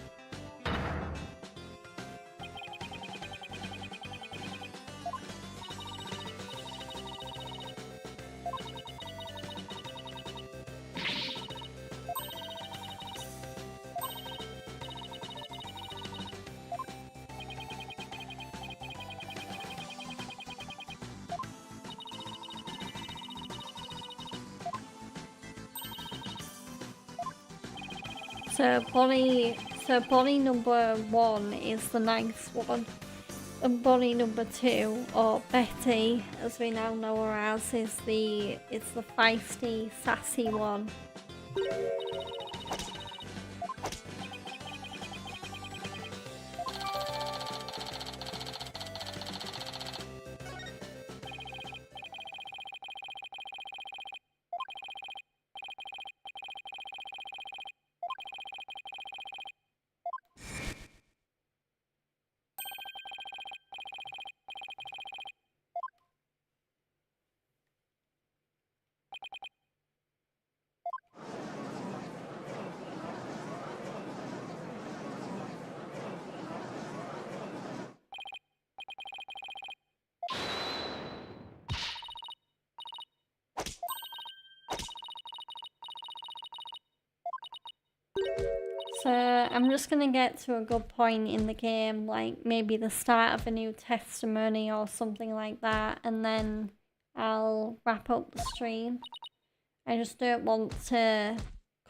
So Bonnie number 1 is the nice one, and Bonnie number 2, or Betty as we now know her as, is the feisty, sassy one. So I'm just gonna get to a good point in the game, like maybe the start of a new testimony or something like that, and then I'll wrap up the stream. I just don't want to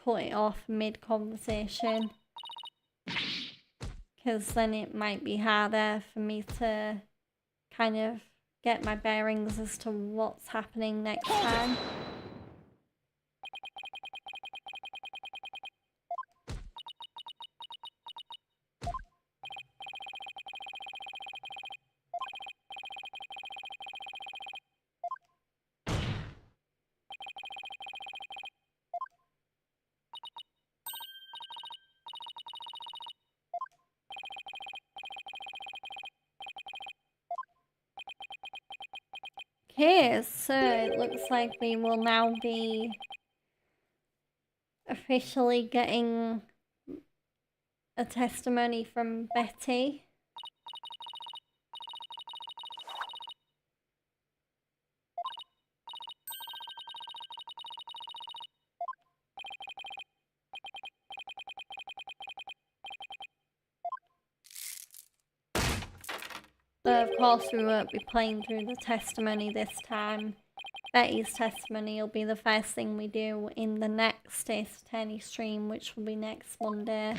cut it off mid-conversation. because then it might be harder for me to kind of get my bearings as to what's happening next time. Okay, so it looks like we will now be officially getting a testimony from Betty. So of course we won't be playing through the testimony this time. Betty's testimony will be the first thing we do in the next State's Attorney stream, which will be next Monday.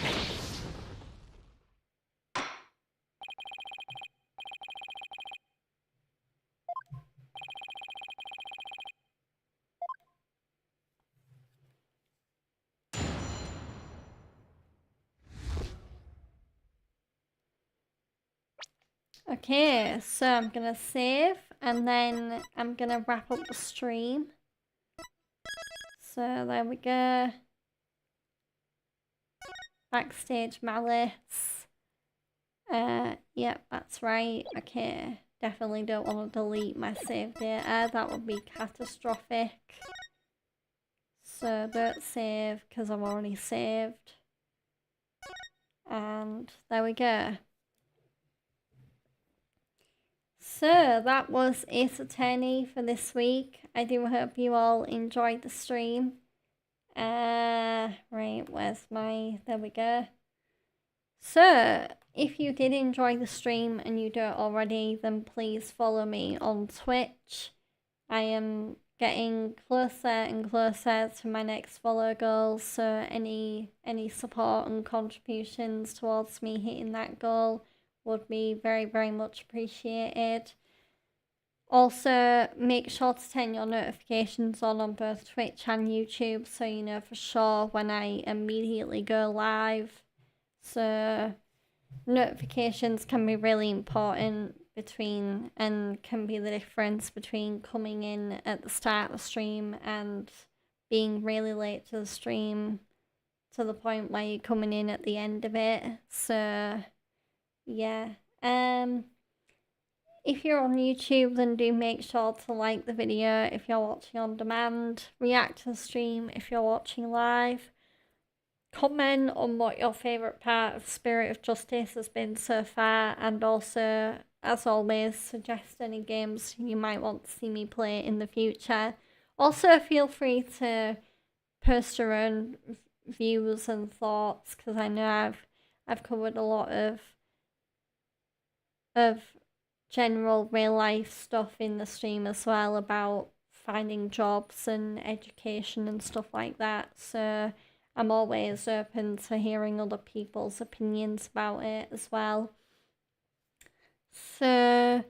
Okay, so I'm gonna save and then I'm gonna wrap up the stream. So there we go. Backstage mallets. Yep, that's right. Okay, definitely don't want to delete my save data. That would be catastrophic. So don't save because I've already saved. And there we go. So that was Ace Attorney for this week. I do hope you all enjoyed the stream. Right, where's my... There we go. So, if you did enjoy the stream and you don't already, then please follow me on Twitch. I am getting closer and closer to my next follow goal, so any support and contributions towards me hitting that goal would be very, very much appreciated. Also, make sure to turn your notifications on both Twitch and YouTube so you know for sure when I immediately go live. So, notifications can be really important and can be the difference between coming in at the start of the stream and being really late to the stream to the point where you're coming in at the end of it. So, yeah. If you're on YouTube, then do make sure to like the video if you're watching on demand, react to the stream if you're watching live, comment on what your favourite part of Spirit of Justice has been so far, and also, as always, suggest any games you might want to see me play in the future. Also, feel free to post your own views and thoughts, because I know I've covered a lot of general real life stuff in the stream as well about finding jobs and education and stuff like that. So I'm always open to hearing other people's opinions about it as well. So,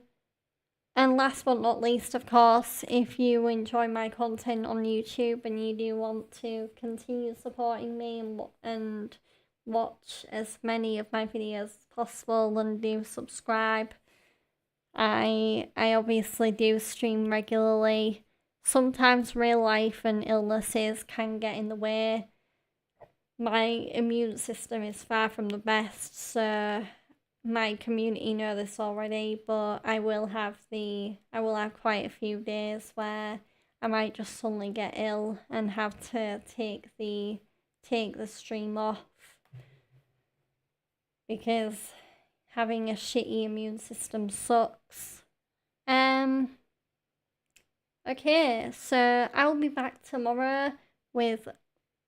and last but not least, of course, if you enjoy my content on YouTube and you do want to continue supporting me and watch as many of my videos as possible, then do subscribe. I obviously do stream regularly. Sometimes real life and illnesses can get in the way. My immune system is far from the best, so my community know this already, but I will have quite a few days where I might just suddenly get ill and have to take the stream off because having a shitty immune system sucks. Okay, so I'll be back tomorrow with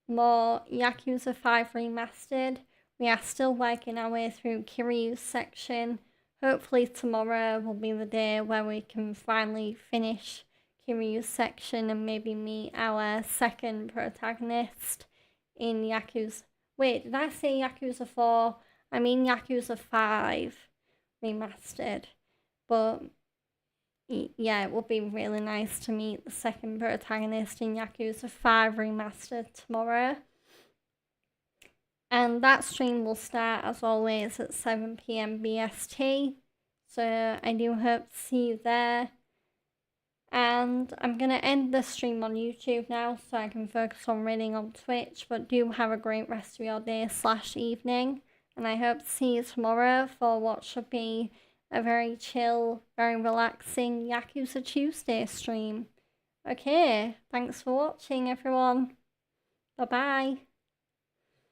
more Yakuza 5 Remastered. We are still working our way through Kiryu's section. Hopefully tomorrow will be the day where we can finally finish Kiryu's section and maybe meet our second protagonist in Yakuza... Wait, did I say Yakuza 4? I mean Yakuza 5 remastered, but yeah, it would be really nice to meet the second protagonist in Yakuza 5 remastered tomorrow. And that stream will start as always at 7 PM BST. So I do hope to see you there. And I'm going to end the stream on YouTube now so I can focus on reading on Twitch. But do have a great rest of your day / evening. And I hope to see you tomorrow for what should be a very chill, very relaxing Yakuza Tuesday stream. Okay, thanks for watching everyone. Bye bye.